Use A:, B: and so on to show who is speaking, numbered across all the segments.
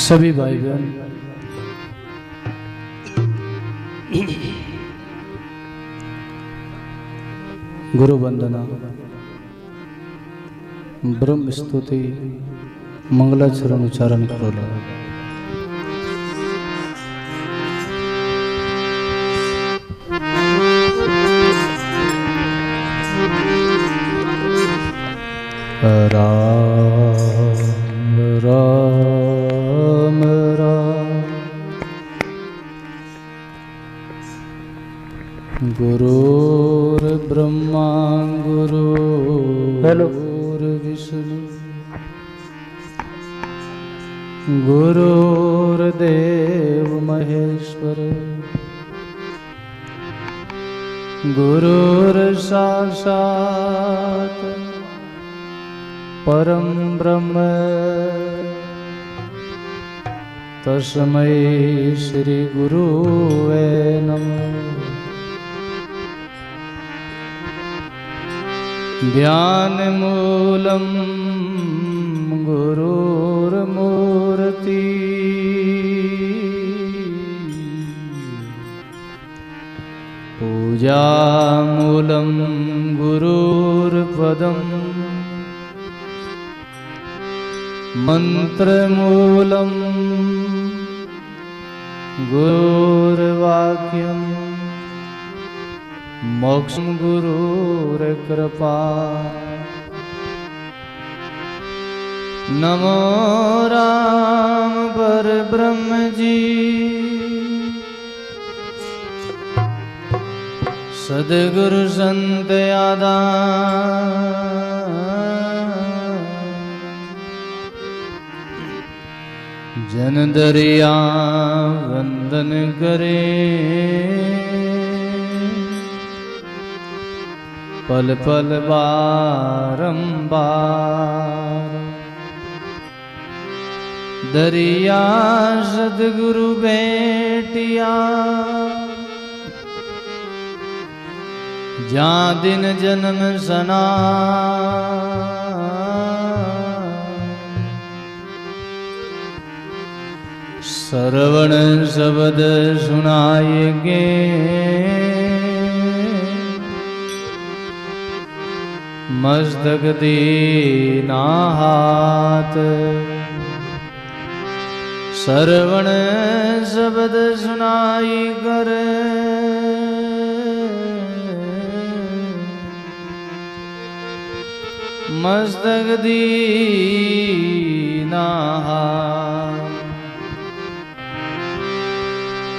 A: सभी भाई बहन गुरु वंदना ब्रह्म स्तुति मंगलाचरण उच्चारण करो। राम राम राम गुरुर्ब्रह्मा गुरुर्विष्णु गुरुर्देव महेश्वर गुरुर्साक्षात् परम ब्रह्म तस्मै श्री गुरुवे नमः। ध्यान मूलम गुरुर्मूर्ति पूजा मूलम गुरुर्पदम मंत्रमूलम गुरुर्वाक्यम मोक्षम गुरुर्कृपा। नमो राम परब्रह्म जी सद्गुरु संत जन दरिया वंदन करे पल पल बारंबार। दरिया सद्गुरु बेटिया जा दिन जन्म सना श्रवण शब्द सुनाएंगे मस्तक दीना हाथ। श्रवण शब्द सुनाई कर मस्तक दीना हाथ।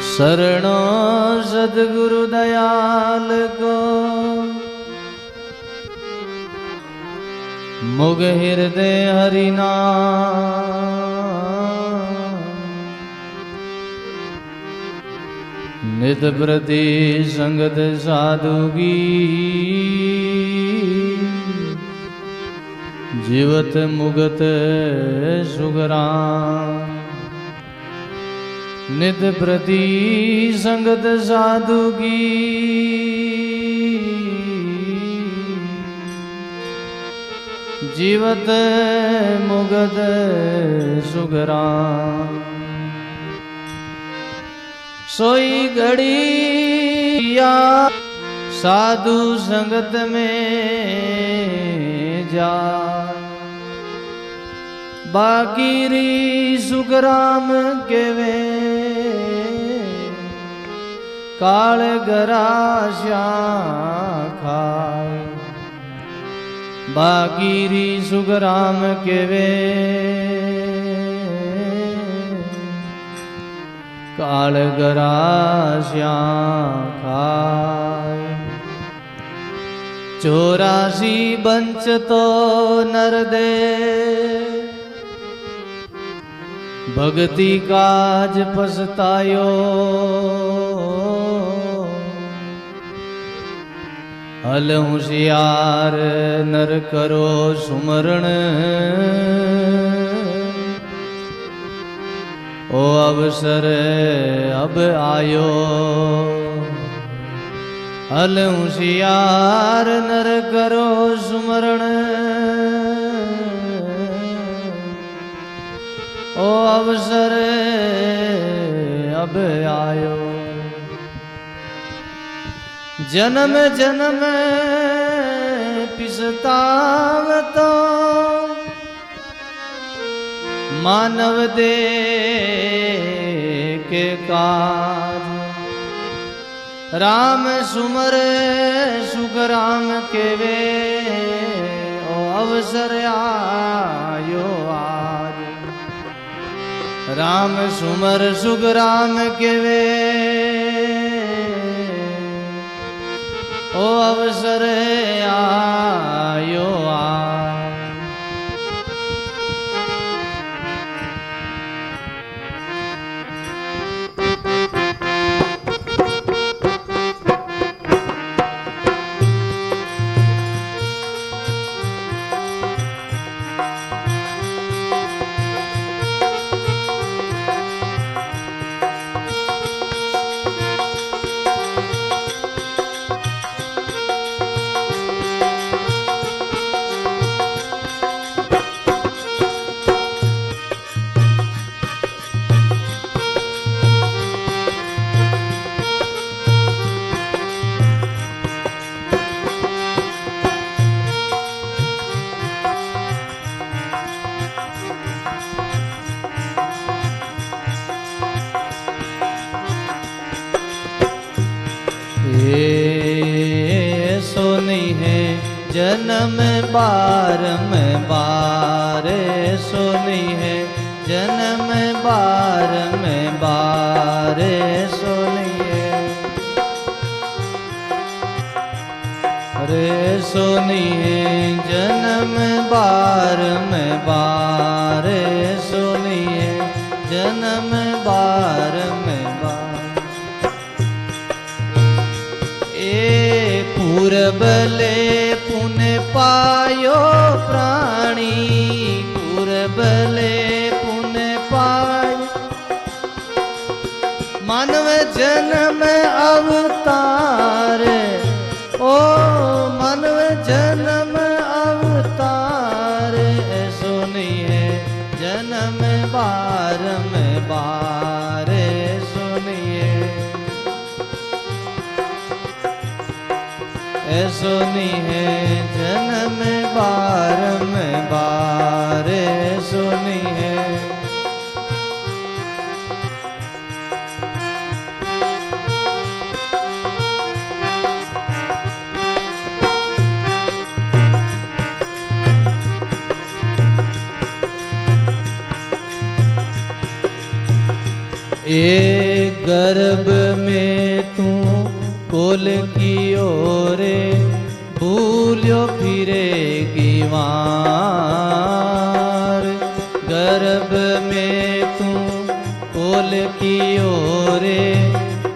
A: शरणो सद्गुरु दयाल को मुग हृदय हरिना। नित प्रति संगत साधु की जीवत मुगत सुगरा। नित प्रति संगत साधु की जीवत मुगत सुगरा। सोई घड़ी या साधु संगत में जा बाकी री सुखराम के वे काल गराश्या खाए। बाकी री सुखराम के वे काल गराश्या खाए। 84 बंच तो नर दे भक्ति काज पछतायो। हल होशियार नर करो सुमरण ओ अवसर अब आयो। हल होशियार नर करो सुमरण ओ अवसर अब आयो। जन्म जन्म पिसतावतो मानव दे के काज। राम सुमर सुख राम केवे ओ अवसर आयो आज। राम सुमर सुख राम केवे ओ अवसर आयो आज। ऐसो नहीं है जन्म बार में बार। ऐसो नहीं है जन्म बार में बार। ऐसो नहीं है अरे ऐसो नहीं है जन्म बार में बार। ऐसो नहीं है जन्म बार में बार। पूरबले पुण्य पायो प्राणी। पूरबले पुण्य पायो मानव जन्म अवतार। ओ मानव जन्म अवतार। ऐसो नहीं है जन्म बार में बार। ऐसो नहीं है ऐसो नहीं है जन्म बार में बार। ऐसो नहीं है एक गर्भ में तू कोल की ओरे भूल्यो फिरेगी वार। गर्भ में तू कोल की ओरे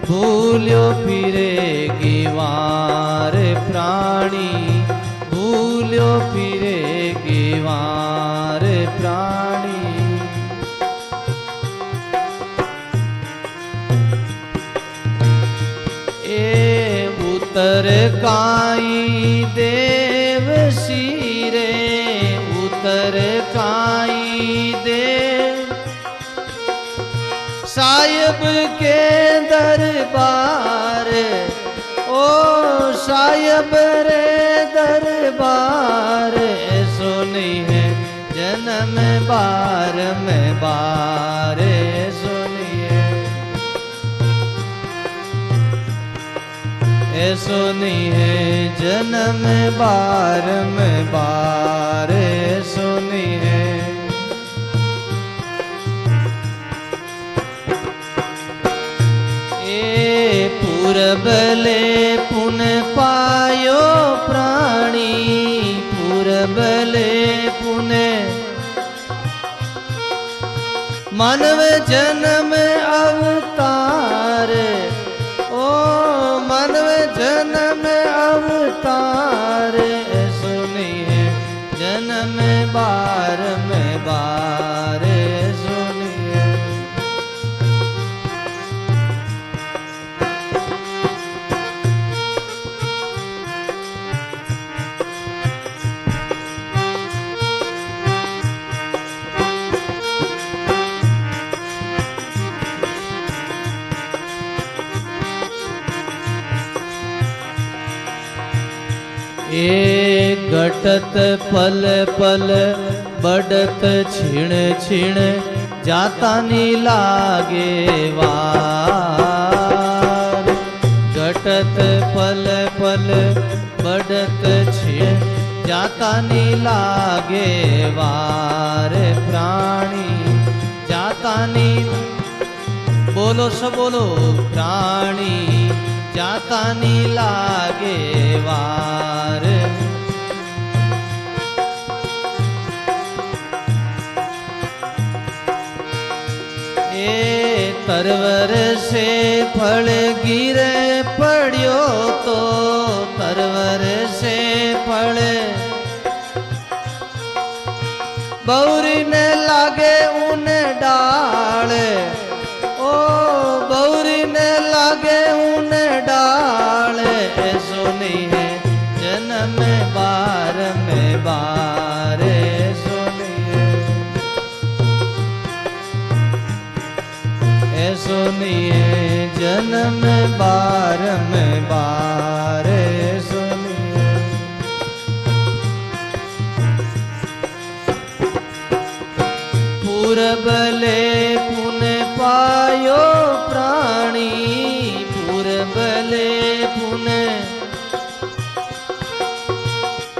A: भूल्यो फिरेगी वार। प्राणी भूल्यो फिरेगी वार। प्राणी उतर काई देव सीरे। उतर काई देव साहिब के दरबार। ओ साहिब रे दरबार। ऐसो नहीं है जन्म बार में बार। ऐसो नहीं है ऐसो नहीं है जन्म बार में बार। ऐसो नहीं है ए पूरबले पुण्य पायो प्राणी। पूरबले पुण्य मानव जन्म अवतार। ओ मानव जन्म अवतार। ऐसो नहीं है जन्म बार में बार। ऐसो नहीं है ए घटत पल पल बढ़त छीण छीण जाता नी लागे वार। घटत पल पल बढ़त छीण जाता नी लागे वार। प्राणी जाता नी बोलो सब बोलो प्राणी जाता नी लागे वार। ए तरवर से फल गिरे पड़ियो तो तरवर से फल बौरी ने लागे उन डाल। ओ बौरी ने लागे उन डाल। ऐसो नहीं है जन्म बार में बार। ऐसो नहीं है ऐसो नहीं है जन्म बार में बार। ऐसो नहीं है पूरब ले पुन पायो प्राणी। पूरब ले पुन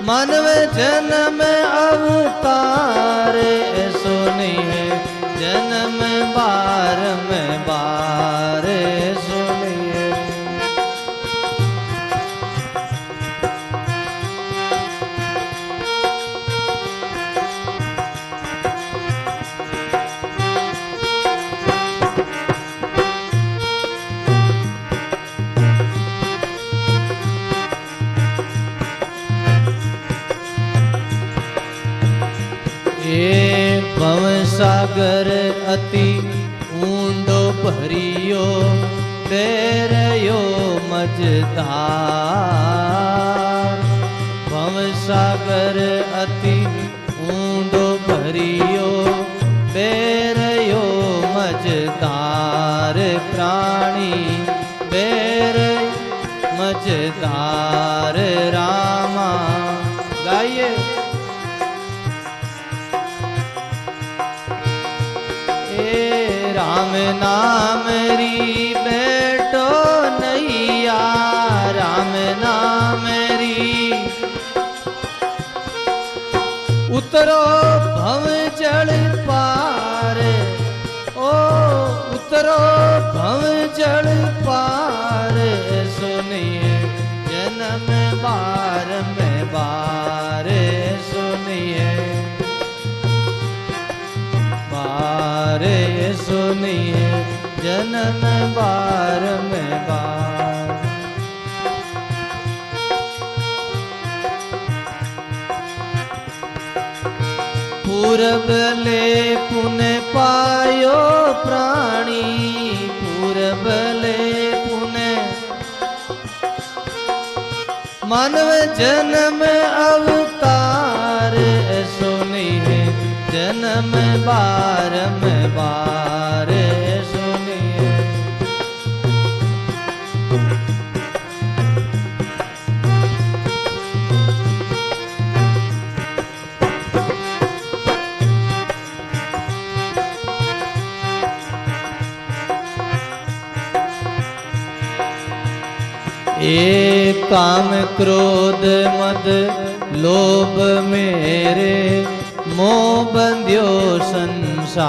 A: मानव जन्म अवतार। ऐसो नहीं है जन्म बार में बार। ऐसो नहीं है भव सागर अति ऊंडो भरियो बेरयो मझधार। भव सागर अति ऊंडो भरियो बेरयो मझधार। प्राणी बेर मझधार रामा गाइए। राम नाम री बैठो नैया। राम नाम री उतरो भव जल पार। ओ उतरो भव जल पार। ऐसो नहीं है जन्म बार में बार। ऐसो नहीं है बार। ऐसो नहीं है जन्म बार में बार। पूरब ले पुन पायो प्राणी। पूरब ले पुन मानव जन्म अवतार। ऐसो नहीं है जन्म बार में बार। ऐसो नहीं है एक काम क्रोध मद लोभ मेरे मोह बंध्यो संसार।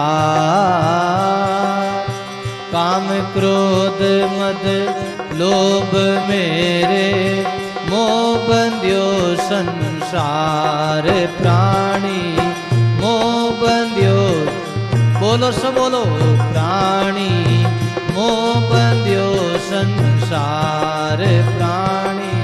A: काम क्रोध मद लोभ मेरे मोह बंध्यो संसार। प्राणी मोह बंध्यो बोलो सब बोलो प्राणी मोह बंध्यो संसार। प्राणी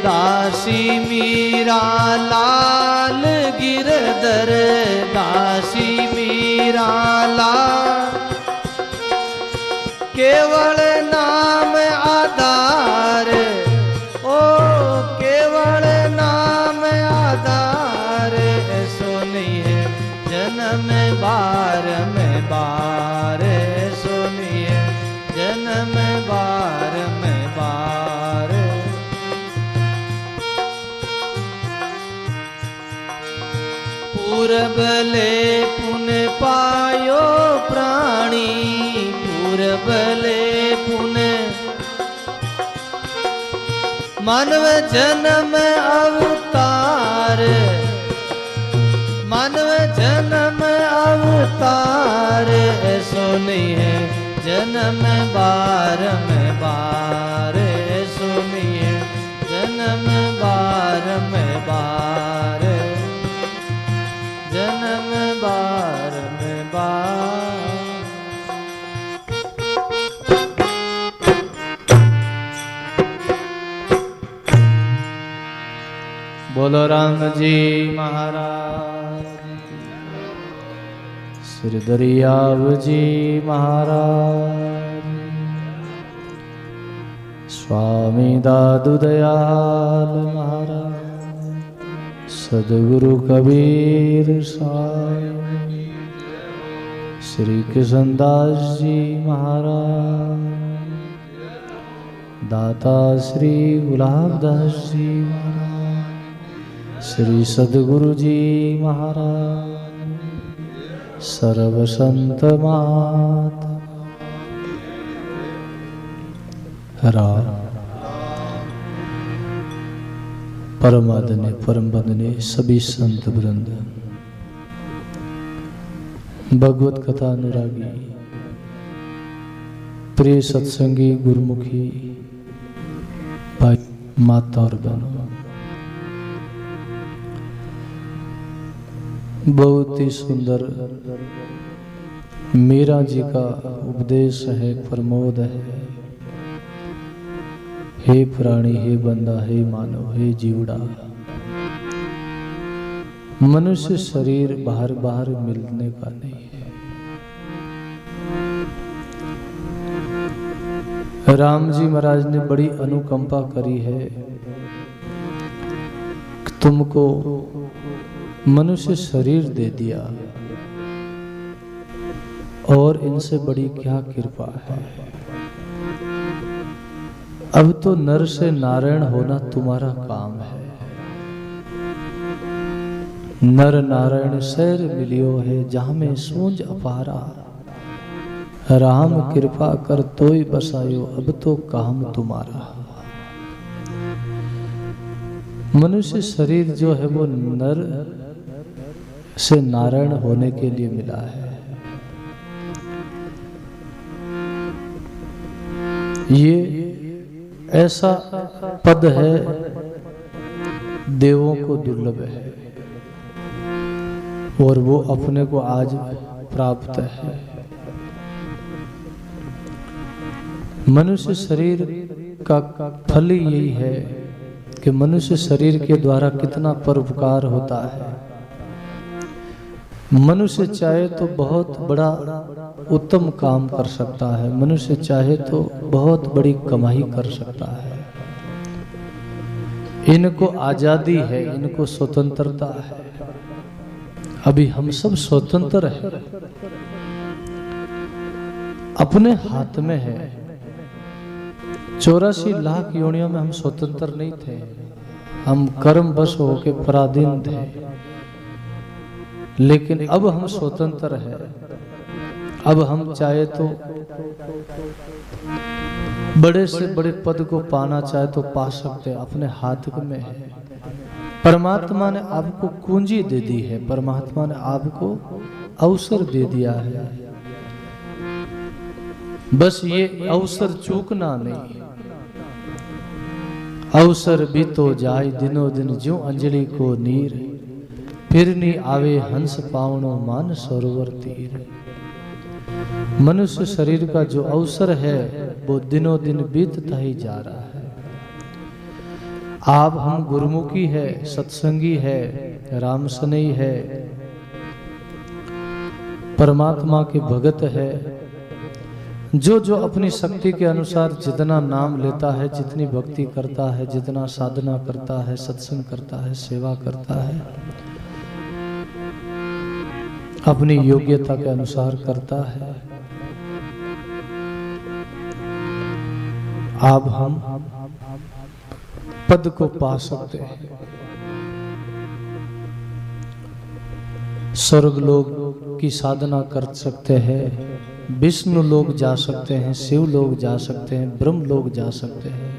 A: दासी मीरा लाल गिरधर। दासी मीरा लाल केवल नाम आधार। ओ केवल नाम आधार। ऐसो नहीं है जन्म बार में बार। ऐसो नहीं है पूरबले पुण्य पायो प्राणी, पूरबले पुण्य मानव जन्म अवतार, मानव जन्म अवतार ऐसो नहीं है जन्म बारम बार, ऐसो नहीं है जन्म बारम बार, जन्म बारम बार। बोलो राम जी महाराज, श्री दरियाव जी महाराज, स्वामी दादू दयाल महाराज, सदगुरु कबीर साहब, श्री कृष्णदास जी महाराज, दाता श्री गुलाबदास जी महाराज, श्री सदगुरु जी महाराज, सर्व संत माता राम। परम आदरणीय परम वंदनीय सभी संत वृंद, भगवत कथा अनुरागी, प्रिय सत्संगी, गुरुमुखी भाई, माता और बहनों, बहुत ही सुंदर मीरा जी का उपदेश है, प्रमोद है। हे प्राणी, हे बंदा, हे मानव, हे जीवड़ा, मनुष्य शरीर बाहर बाहर मिलने का नहीं है। राम जी महाराज ने बड़ी अनुकंपा करी है कि तुमको मनुष्य शरीर दे दिया और इनसे बड़ी क्या कृपा है। अब तो नर से नारायण होना तुम्हारा काम है। नर नारायण शहर मिलियो है, जहां में सूंझ अपारा, राम कृपा कर तोय बसायो, अब तो काम तुम्हारा। मनुष्य शरीर जो है वो नर से नारायण होने के लिए मिला है। ये ऐसा पद है, देवों को दुर्लभ है और वो अपने को आज प्राप्त है। मनुष्य शरीर का फल यही है कि मनुष्य शरीर के द्वारा कितना परोपकार होता है। मनुष्य चाहे तो बहुत बड़ा उत्तम काम कर सकता है, मनुष्य चाहे तो बहुत बड़ी कमाई कर सकता है। इनको आजादी है, इनको स्वतंत्रता है। अभी हम सब स्वतंत्र हैं, अपने हाथ में है। 84 लाख योनियों में हम स्वतंत्र नहीं थे, हम कर्म बस होके पराधीन थे। लेकिन अब हम स्वतंत्र हैं। अब हम चाहे तो बड़े से बड़े पद को पाना चाहे तो पा सकते हैं, अपने हाथ में है। परमात्मा ने आपको कुंजी दे दी है, परमात्मा ने आपको अवसर दे दिया है। बस ये अवसर चूकना नहीं। अवसर भी तो जाए दिनों दिन ज्यों अंजलि को नीर, फिर नहीं आवे हंस पावनो मान सरोवर तीर। मनुष्य शरीर का जो अवसर है वो दिनों दिन बीतता ही जा रहा है। आप हम गुरुमुखी है, सत्संगी है, राम सनई है, परमात्मा के भगत है। जो जो अपनी शक्ति के अनुसार जितना नाम लेता है, जितनी भक्ति करता है, जितना साधना करता है, सत्संग करता है, सेवा करता है, अपनी योग्यता के अनुसार करता है। अब हम पद को पा सकते हैं। स्वर्ग लोग की साधना कर सकते हैं, विष्णु लोग जा सकते हैं, शिव लोग जा सकते हैं, ब्रह्म लोग जा सकते हैं,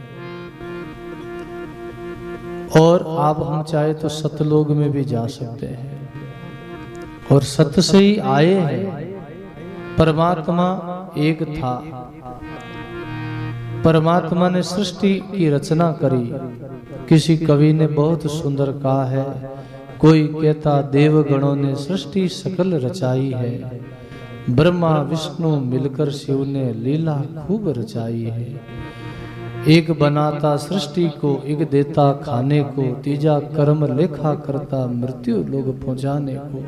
A: और आप हम चाहे तो सतलोक में भी जा सकते हैं। और सत से ही आए हैं। परमात्मा एक था। परमात्मा ने सृष्टि की रचना करी। किसी कवि ने बहुत सुंदर कहा है, कोई कहता देवगणों ने सृष्टि सकल रचाई है, ब्रह्मा विष्णु मिलकर शिव ने लीला खूब रचाई है। एक बनाता सृष्टि को, एक देता खाने को, तीजा कर्म लेखा करता मृत्यु लोग पहुंचाने को।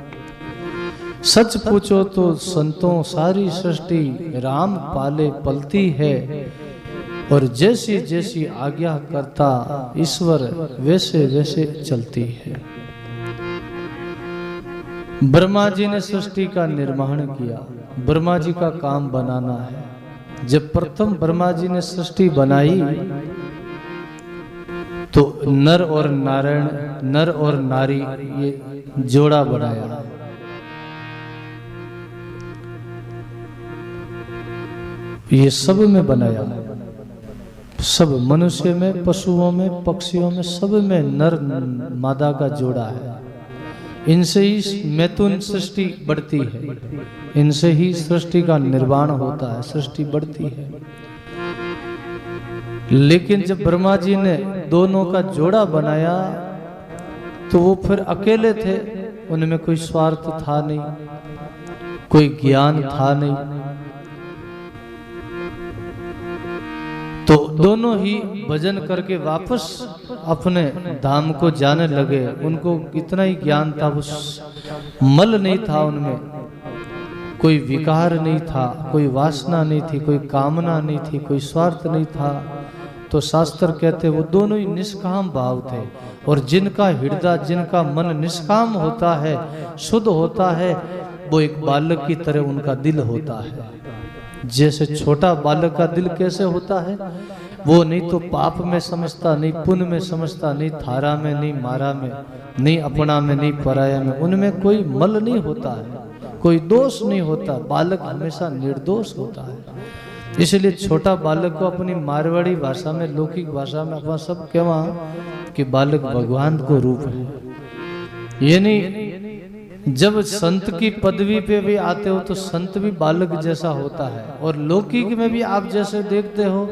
A: सच पूछो तो संतों सारी सृष्टि राम पाले पलती है, और जैसी जैसी आज्ञा करता ईश्वर वैसे वैसे चलती है। ब्रह्मा जी ने सृष्टि का निर्माण किया। ब्रह्मा जी का काम बनाना है। जब प्रथम ब्रह्मा जी ने सृष्टि बनाई तो नर और नारायण, नर और नारी ये जोड़ा बनाया। ये सब में बनाया, सब मनुष्य में, पशुओं में, पक्षियों में, सब में नर मादा का जोड़ा है। इनसे ही मैथुन सृष्टि बढ़ती है, इनसे ही सृष्टि का निर्माण होता है, सृष्टि बढ़ती है। लेकिन जब ब्रह्मा जी ने दोनों का जोड़ा बनाया तो वो फिर अकेले थे, उनमें कोई स्वार्थ था नहीं, कोई ज्ञान था नहीं। तो दोनों ही भजन करके वापस अपने धाम को जाने लगे। उनको इतना ही ज्ञान था, उस मल नहीं था उनमें, कोई विकार नहीं था, कोई वासना नहीं थी, कोई कामना नहीं थी, कोई स्वार्थ नहीं था। तो शास्त्र कहते वो दोनों ही निष्काम भाव थे। और जिनका हृदय, जिनका मन निष्काम होता है, शुद्ध होता है, वो एक बालक की तरह उनका दिल होता है। जैसे छोटा बालक का दिल कैसे होता है, वो नहीं तो पाप में समझता, नहीं पुण्य में समझता, नहीं थारा में, नहीं मारा में, नहीं अपना में, नहीं पराया में। उनमें कोई मल नहीं होता है, कोई दोष नहीं होता। बालक हमेशा निर्दोष होता है। इसलिए छोटा बालक को अपनी मारवाड़ी भाषा में, लौकिक भाषा में अपन सब कहवा कि बालक भगवान को रूप है। ये नहीं, जब संत की पदवी पे भी आते हो तो संत भी बालक जैसा होता है। और लौकिक में भी आप जैसे देखते हो,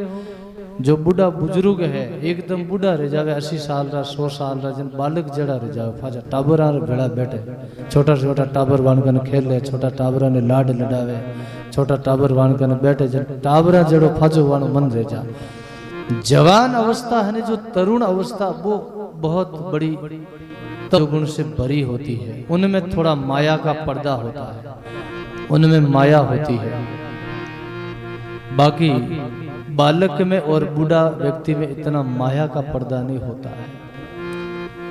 A: जो बूढ़ा बुजुर्ग है एकदम बूढ़ा रह जावे, 80 साल रा, 100 साल रा, जन बालक जड़ा रह जावे। फाजा टाबरा भेड़ा बैठे, छोटा छोटा टाबर वाणकन खेले, छोटा टाबरा ने लाड लडावे, छोटा टाबर वाणकन बैठे, जन टाबरा जड़ो फाजो वाणो मन रह जा। जवान अवस्था है जो तरुण अवस्था, वो बहुत बड़ी गुण से भरी होती है। उनमें थोड़ा माया का पर्दा होता है, उनमें माया होती है। बाकी बालक में और बूढ़ा व्यक्ति में इतना माया का पर्दा नहीं होता है।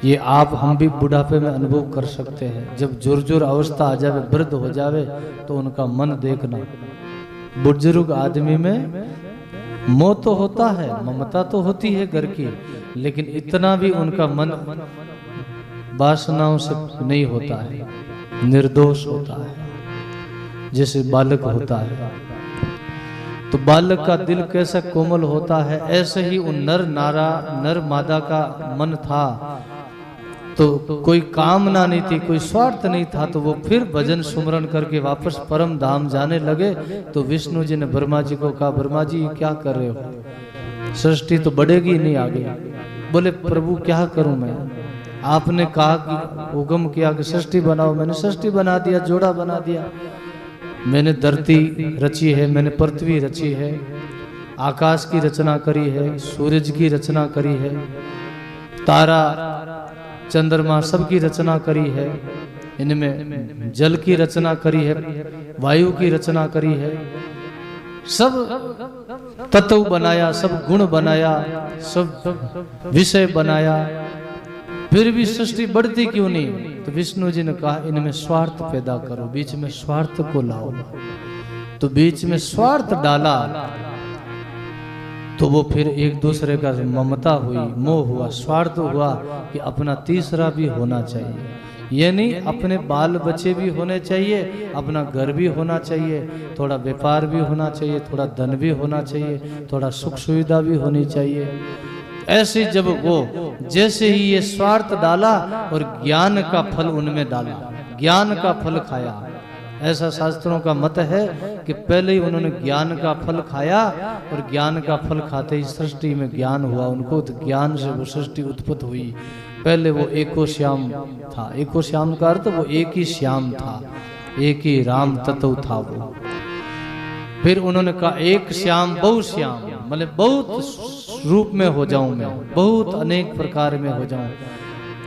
A: ये आप हम भी बुढ़ापे में अनुभव कर सकते हैं। जब जोर जोर अवस्था आ जावे, वृद्ध हो जावे, तो उनका मन देखना। बुजुर्ग आदमी में मोह तो होता है, ममता तो होती है घर की, लेकिन इतना भी उनका मन वासनाओं से नहीं होता है, निर्दोष होता है जैसे बालक होता है। तो बालक का दिल कैसा कोमल होता है, ऐसे ही उन नर मादा का मन था। तो कोई कामना नहीं थी, कोई स्वार्थ नहीं था। तो वो फिर भजन सुमरन करके वापस परम धाम जाने लगे। तो विष्णु जी ने ब्रह्मा जी को कहा, ब्रह्मा जी क्या कर रहे हो, सृष्टि तो बढ़ेगी नहीं आगे। बोले प्रभु क्या करूं मैं, आपने कहा कि हुक्म किया कि सृष्टि बनाओ, मैंने सृष्टि बना दिया, जोड़ा बना दिया। मैंने धरती रची है, मैंने पृथ्वी रची है, आकाश की रचना करी है, सूरज की रचना करी है, तारा चंद्रमा सबकी रचना करी है, इनमें जल की रचना करी है, वायु की रचना करी है, सब तत्व बनाया, सब गुण बनाया, सब विषय बनाया। फिर भी सृष्टि बढ़ती क्यों नहीं? तो विष्णु जी ने कहा इनमें स्वार्थ पैदा करो, बीच में स्वार्थ को लाओ। तो बीच में स्वार्थ डाला तो वो फिर एक दूसरे का ममता हुई, मोह हुआ, स्वार्थ हुआ कि अपना तीसरा भी होना चाहिए। ये नहीं, अपने बाल बच्चे भी होने चाहिए, अपना घर भी होना चाहिए, थोड़ा व्यापार भी होना चाहिए, थोड़ा धन भी होना चाहिए, थोड़ा सुख सुविधा भी होनी चाहिए। ऐसे जब वो जैसे ही ये स्वार्थ डाला और ज्ञान का फल उनमें डाला, ज्ञान का फल खाया। ऐसा शास्त्रों का मत है कि पहले ही उन्होंने ज्ञान का फल खाया और ज्ञान का फल खाते ही सृष्टि में ज्ञान हुआ उनको, तो ज्ञान से वो सृष्टि उत्पत्ति हुई। पहले वो एको श्याम था, एको श्याम का अर्थ वो एक ही श्याम था, एक ही राम तत्व था वो। फिर उन्होंने कहा एक श्याम बहु श्याम, मतलब बहुत रूप में हो जाऊं मैं, बहुत अनेक प्रकार में हो जाऊं।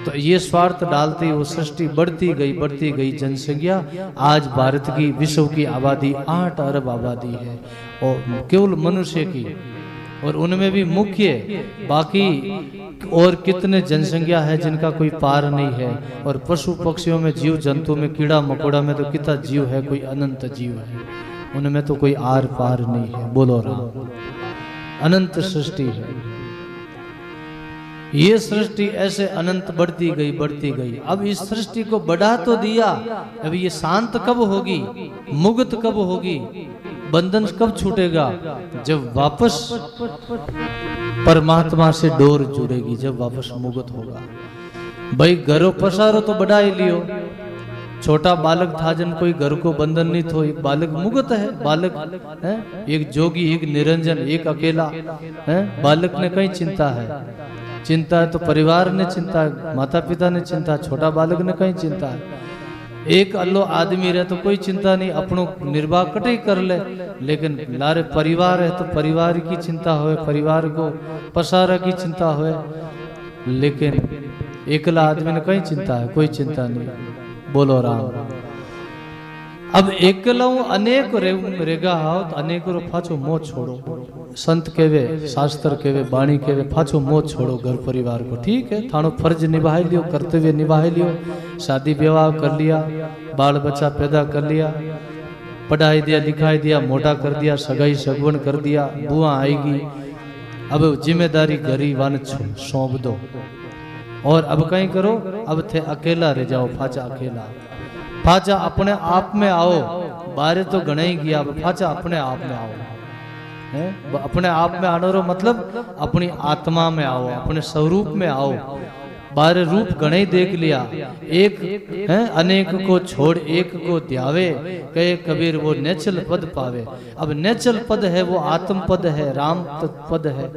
A: तो ये स्वार्थ डालते ही वो सृष्टि बढ़ती गई जनसंख्या। आज भारत की विश्व की आबादी 8 अरब आबादी है और केवल मनुष्य की, और उनमें भी मुख्य, बाकी और कितने जनसंख्या है जिनका कोई पार नहीं है। और पशु पक्षियों में, जीव जंतु में, कीड़ा मकोड़ा में तो कितना जीव है, कोई अनंत जीव है, उनमें तो कोई आर पार नहीं है। बोलो राम, अनंत सृष्टि है ये सृष्टि। ऐसे अनंत बढ़ती गई। अब इस सृष्टि को बढ़ा तो दिया, अब ये शांत कब होगी, मुक्त कब होगी, बंधन कब छूटेगा? जब वापस परमात्मा से डोर जुड़ेगी, जब वापस मुक्त होगा। भाई घरों पसारो तो बढ़ा ही लियो। छोटा बालक था जन कोई घर को बंधन नहीं थो, एक बालक मुक्त है, बालक है, एक जोगी, एक निरंजन, एक अकेला है। बालक ने कहीं चिंता है, चिंता है तो परिवार ने चिंता है, माता पिता ने चिंता है, छोटा बालक ने कहीं चिंता है। एक अल्लो आदमी रहे तो कोई चिंता नहीं, अपनों निर्वाह कटे कर ले। लेकिन लारे परिवार है तो परिवार की चिंता होए, परिवार को पसारा की चिंता होए। लेकिन एकला आदमी ने कहीं चिंता है, कोई चिंता नहीं। बोलो राम। अब एकलो अनेक रेगा हाओ तो अनेक रो फाचो मोह छोड़ो। संत केवे, शास्त्र केवे, वाणी केवे, फाचो मोह छोड़ो घर परिवार को। ठीक है, थानो फर्ज निभा लियो, कर्तव्य निभा लियो, शादी विवाह कर लिया, बाल बच्चा पैदा कर लिया, पढ़ाई दिया, लिखाई दिया, मोटा कर दिया, सगाई सगवण कर दिया, बुआ आएगी। अब जिम्मेदारी घरी वन सौंप दो और अब कहीं करो, अब थे अकेला रह जाओ, फाचा अकेला। फाचा अपने आप में आओ, बारे तो गणे ही गया, फाचा अपने आप में आओ। है? अपने आप में आने रो मतलब अपनी आत्मा में आओ, अपने स्वरूप में आओ। बारे रूप गणे ही देख लिया, एक है अनेक को छोड़ एक को ध्यावे, कहे कबीर वो नेचल पद पावे। अब नेचल पद है वो आत्म पद है, राम पद है।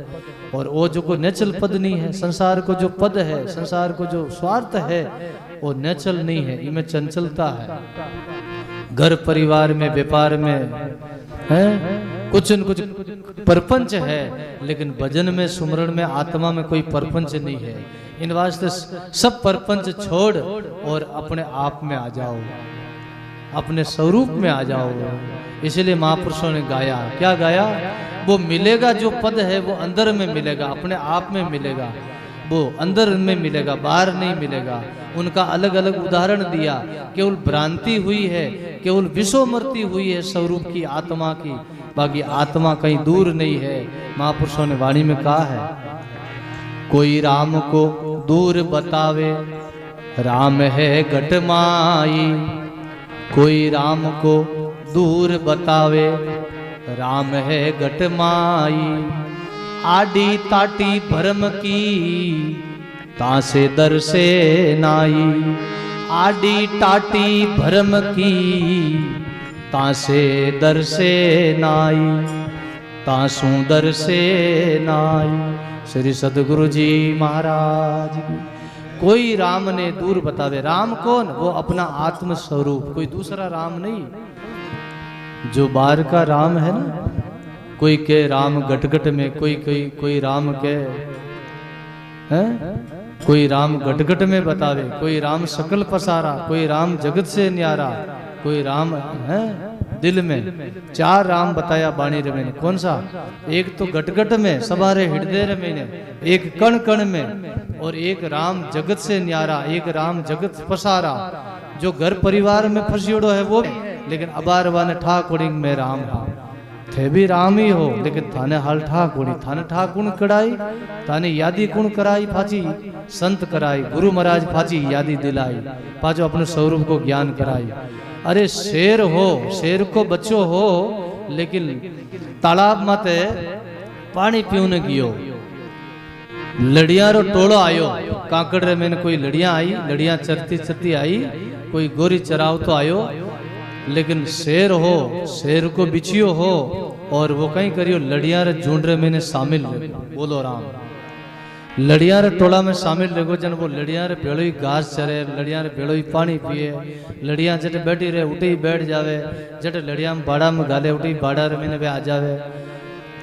A: और वो जो को नेचल पद नहीं है, संसार को जो पद है, संसार को जो स्वार्थ है वो नेचल नहीं है, इनमें चंचलता है। घर परिवार में, व्यापार में है कुछ न कुछ परपंच है, लेकिन भजन में, सुमरण में, आत्मा में कोई परपंच नहीं है। इन वास्ते सब परपंच छोड़ और अपने आप में आ जाओ, अपने स्वरूप में आ जाओ। इसलिए महापुरुषों ने गाया, क्या गाया? वो मिलेगा जो पद है वो अंदर में मिलेगा, अपने आप में मिलेगा, वो अंदर में मिलेगा, बाहर नहीं मिलेगा। उनका अलग अलग उदाहरण दिया। केवल भ्रांति हुई है, केवल विषोमृति हुई है स्वरूप की, आत्मा की, बाकी आत्मा कहीं दूर नहीं है। महापुरुषों ने वाणी में कहा है, कोई राम को दूर बतावे, राम है घट माई। कोई राम को दूर बतावे, राम है घट माई। आडी ताटी भरम की, तासे दर से नाई। आडी टाटी भरम की, तासे दर से नाई। तासू दर से नाई। श्री सदगुरु जी महाराज की। कोई राम ने दूर बतावे। राम कौन? वो अपना आत्म स्वरूप, कोई दूसरा राम नहीं। जो बाहर का राम है ना, कोई के राम गटगट में, कोई राम के हैं, कोई राम गटगट में बतावे, कोई राम सकल पसारा, कोई राम जगत से न्यारा, कोई राम है दिल में। 4 राम बताया बाणी रमें। कौन सा? एक तो गटगट में, सबारे हृदय रमें, एक कण कण में, और एक राम जगत से न्यारा, एक राम जगत पसारा। जो घर परिवार में फंसियोड़ो है वो, लेकिन अबार वाने ठाकुरिंग में राम हा। थे भी राम ही हो, लेकिन थाने हाल ठा कोणी, थाने ठा कुण कड़ाई, थाने यादी कुण कराई फाची, संत कराई, गुरु महाराज फाची यादी दिलाई, पाचो अपने स्वरूप को ज्ञान कराई। अरे शेर हो, शेर को बच्चो हो, लेकिन तालाब माते पानी पीने गियो, लड़िया रो टोलो आयो, काकड़ रे मैंने कोई लड़िया आई, लड़िया चरती चरती आई, कोई गोरी चराव तो आयो, लेकिन शेर हो, शेर को बिछियो हो, और वो कहीं करियो लड़िया रे झुंड रे मैंने शामिल रे, बोलो राम। लड़िया रे टोला में शामिल रहो, जन वो लड़िया रे भेड़ो ही घास चरे, लड़िया रे भेड़ो ही पानी पिए, लड़िया जटे बैठी रहे उठे ही बैठ जावे, जटे लड़िया में बाड़ा में गाले उठे ही बाड़ा रे मैंने आ जावे।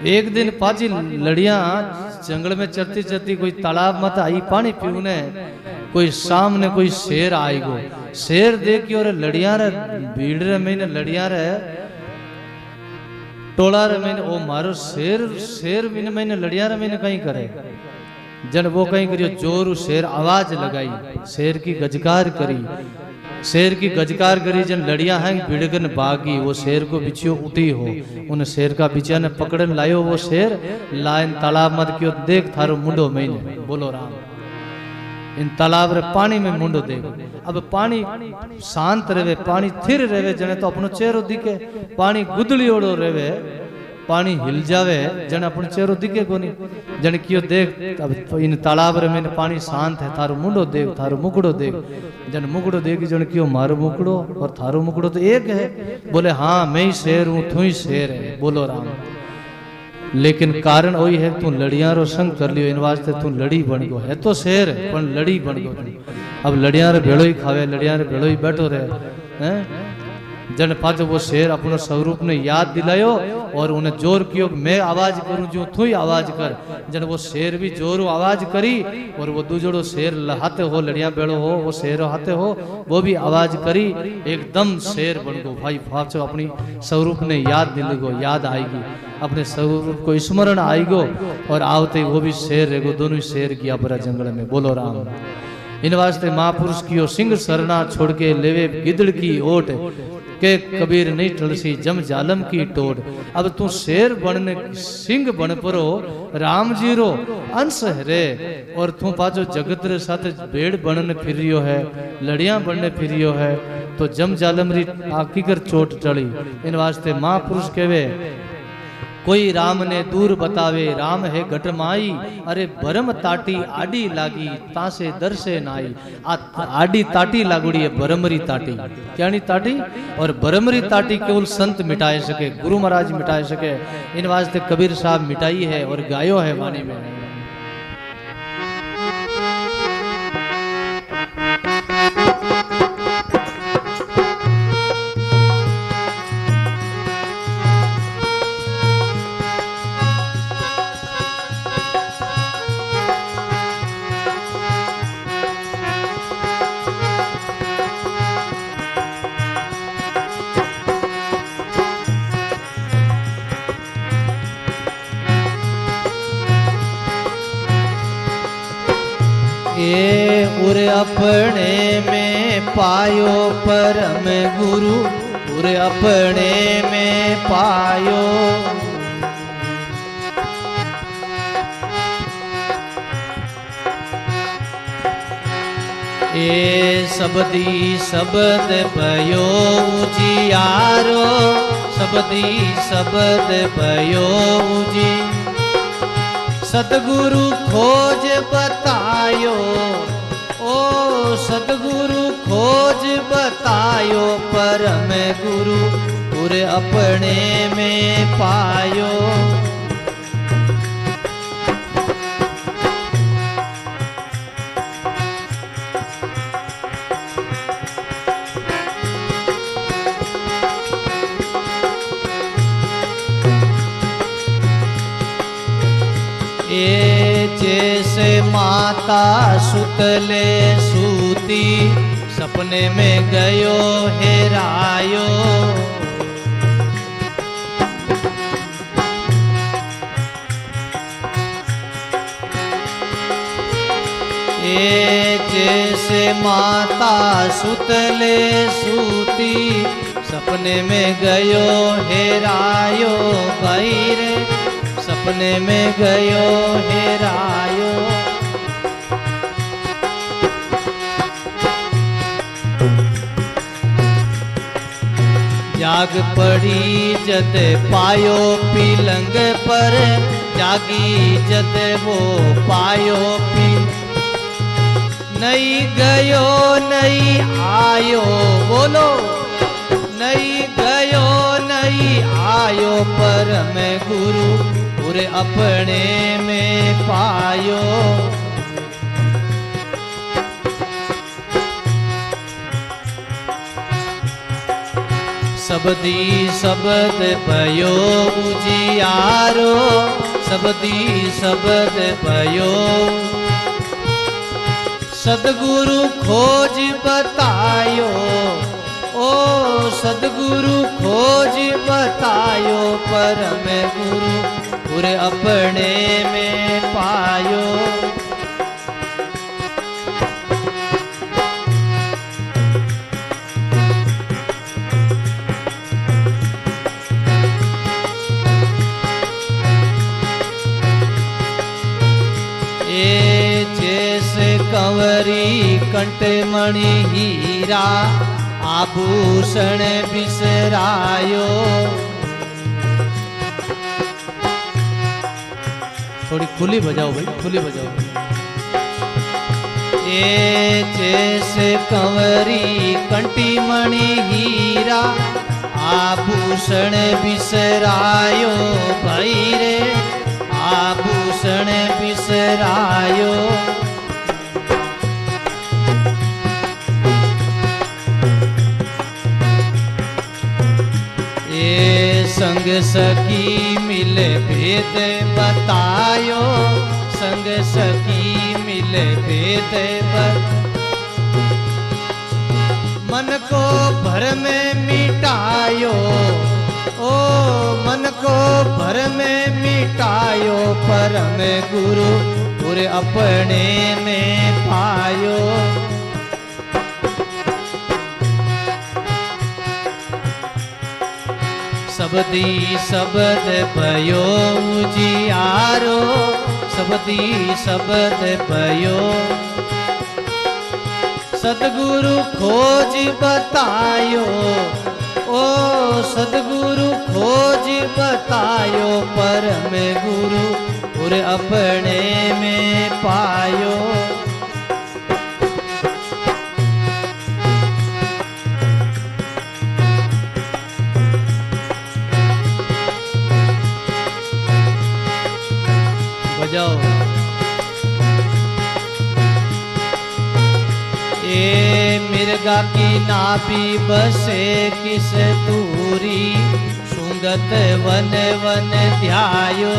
A: एक दिन पाची लड़िया जंगल में चरती चरती कोई तालाब मत आई पानी पीने, कोई सामने कोई शेर आएगो, शेर देखियो रे लड़िया रे भीड़ रे मैंने लड़िया रे टोला रे मैंने ओ मारो शेर, शेर मैंने लड़िया रे मैंने कहीं करे, जन वो कहीं करियो जोर शेर आवाज लगाई, शेर की गजकार करी, शेर की गजकार करी, जन लड़िया हैं भिड़गन बागी, वो शेर को बिछियो उठी हो, उन शेर का बिछिया ने पकड़न लायो, वो शेर लाइन तालाब मत क्यों देख थारो मुंडो महीने, बोलो राम। इन तालाब रे पानी में मुंडो देख, अब पानी शांत रहे, पानी थिर रहे, जने तो अपनो चेहरो दिखे, पानी गुदली ओड़ो रहे, पानी हिल जावे जन अपन चेहरो दिखे कोनी, जन क्यों देख अब इन तालाब रे में पानी शांत है, थारो मुंडो देख, थारो मुकड़ो देख, जन मुकड़ो देख, जन क्यों मारो मुकड़ो और थारो मुकड़ो तो एक है, बोले हाँ मैं ही शेर हूं, तू ही शेर है, बोलो राम। लेकिन कारण वही है तू लड़िया रो संग कर लियो, इन वास्ते तू लड़ी बन गो, है तो शेर पर लड़ी बन गो। अब लड़िया रे भेड़ो ही खावे, लड़िया रे भेड़ो ही बैठो रहे हैं, जन पाच वो शेर अपनो स्वरूप ने याद दिलायो और उन्हें जोर कियो मैं आवाज करूं जो तू ही आवाज कर, जन वो शेर भी जोर आवाज करी, और वो दूजड़ो शेर लहाते हो, लड़िया बेड़ो हो, वो शेर हाथे हो, वो भी आवाज करी, एकदम शेर बन गो भाई। फाचो अपनी स्वरूप ने याद दिल गो, याद आएगी, अपने स्वरूप को स्मरण आएगो, और आवते वो भी शेर रहेगो, दोनों ही शेर किया परा जंगल में, बोलो राम। इन वास्ते महापुरुष कियो सिंह सरना छोड़ के लेवे गिदड़ की ओट, के कबीर नहीं टलसी जम जालम की टोड़। अब तू शेर बनने सिंह बन परो, राम जी रो अंश रे, और तू पाचो जगत रे साथ भेड़ बनने फिरियो है, लड़िया बनने फिरियो है, तो जम जालम री आकी कर चोट टली। इन वास्ते महापुरुष कहवे कोई राम ने दूर बतावे, राम है घट माई, अरे बरम ताटी आडी लागी तासे दरसे नाई। आडी ताटी लागुड़ी है बरमरी ताटी, क्या ताटी, और बरमरी ताटी केवल संत मिटाए सके, गुरु महाराज मिटाए सके। इन वास्ते कबीर साहब मिटाई है और गायो है वाणी में। उर अपने में पायो परम गुरु, उर अपने में पायो। ए सबदी शब्द भयो उजियारो, सबदी शब्द भयो उजी। सतगुरु खोज बतायो, ओ सतगुरु खोज बतायो, परम गुरु उर अपने में पायो। जैसे माता सुतले सूती, सपने में गयो हेरायो। जैसे माता सुतले सूती, सपने में गयो हेरायो भाई रे, सपने में गयो हेरायो। जाग पड़ी जद पायो पीलंग पर, जागी जद वो पायो पी, नहीं गयो नहीं आयो, बोलो नहीं गयो नहीं आयो, पर मैं गुरु पूरे अपने में पायो। सबदी शब्द भयो उजियारो, सबदी शब्द भयो, सदगुरु खोज बतायो, ओ सदगुरु खोज बतायो, परम गुरु पूरे अपने में पायो। कंवरी कंठमणि हीरा, आभूषण बिसरायो। थोड़ी खुली बजाओ भाई, खुली बजाओ। ए जैसे कंवरी कंठमणि हीरा, आभूषण बिसरायो भाई रे, आभूषण बिसरायो। संग सखी मिले भेद बतायो, संग सखी मिले भेद मन को भर में मिटायो, ओ मन को भर में मिटायो, परम गुरु पूरे अपने में पायो। सबदी शब्द भयो उजियारो, सबदी शब्द भयो, सदगुरु खोज बतायो, ओ सदगुरु खोज बतायो, परम गुरु पूरे अपने में पायो। ए मिर्गा की नाभि बसे किस दूरी, सुंगत वन वन ध्यायो।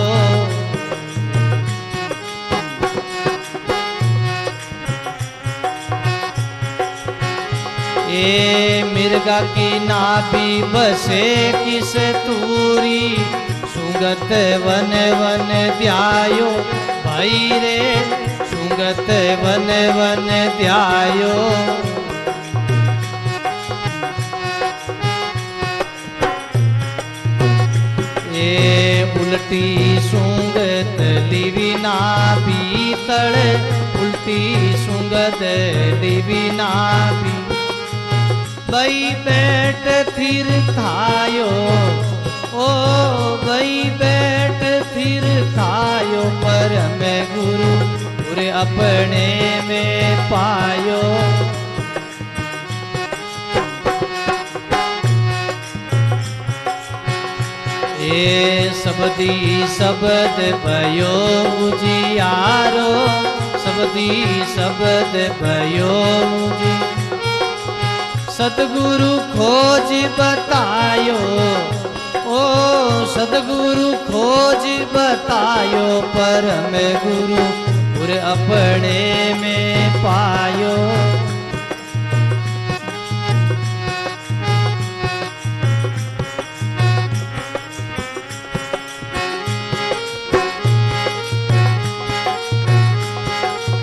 A: ए मिर्गा की नाभि बसे किस दूरी, सुंगत वन वन ध्यायो भाई रे, सुंगत वन वन ध्यायो। ए उल्टी सुंगत लिविना भीतर, उल्टी सुंगत लिविना भी, बई बैठ थिर थायो, ओ बई बैठ थिर थायो, परम गुरु पूरे अपने में पायो। ए सबदी शब्द भयो उजियारो, सबदी शब्द भयो उजियारो, सतगुरु खोज बतायो, ओ सतगुरु खोज बतायो, परम गुरु पूरे अपने में पायो।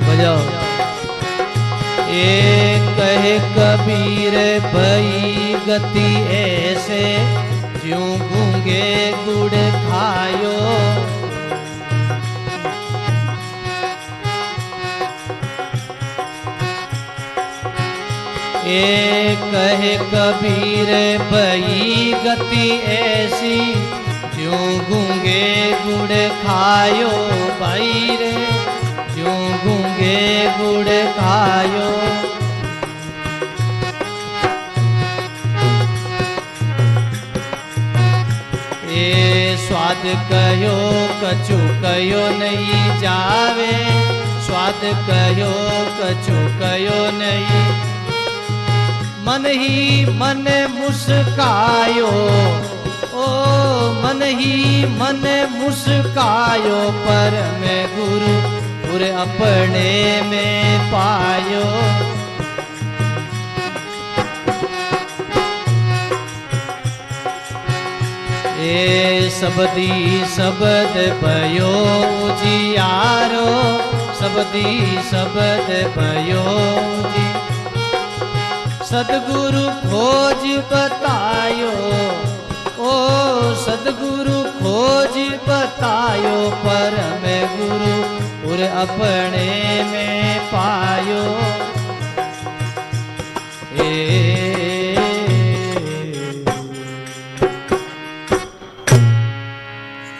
A: बजाओ। कबीर भई गति ऐसे, ज्यों गूंगे गुड़ खायो। ए कहे कबीर भई गति ऐसी, ज्यों गूंगे गुड़ खायो। भाई रे ज्यों गूंगे गुड़ खायो। ए स्वाद कयो कछु कयो नहीं जावे, स्वाद कयो कछु कयो नहीं। मन ही मन मुस्कायो, ओ मन ही मन मुस्कायो। पर मैं गुरु गुर अपने में पायो। ए सबदी शब्द भयो उजियारो, सबदी शब्द भयो उजियारो। सदगुरु खोज बतायो, ओ सदगुरु खोज बतायो। पर मैं गुरु उर अपने में पायो।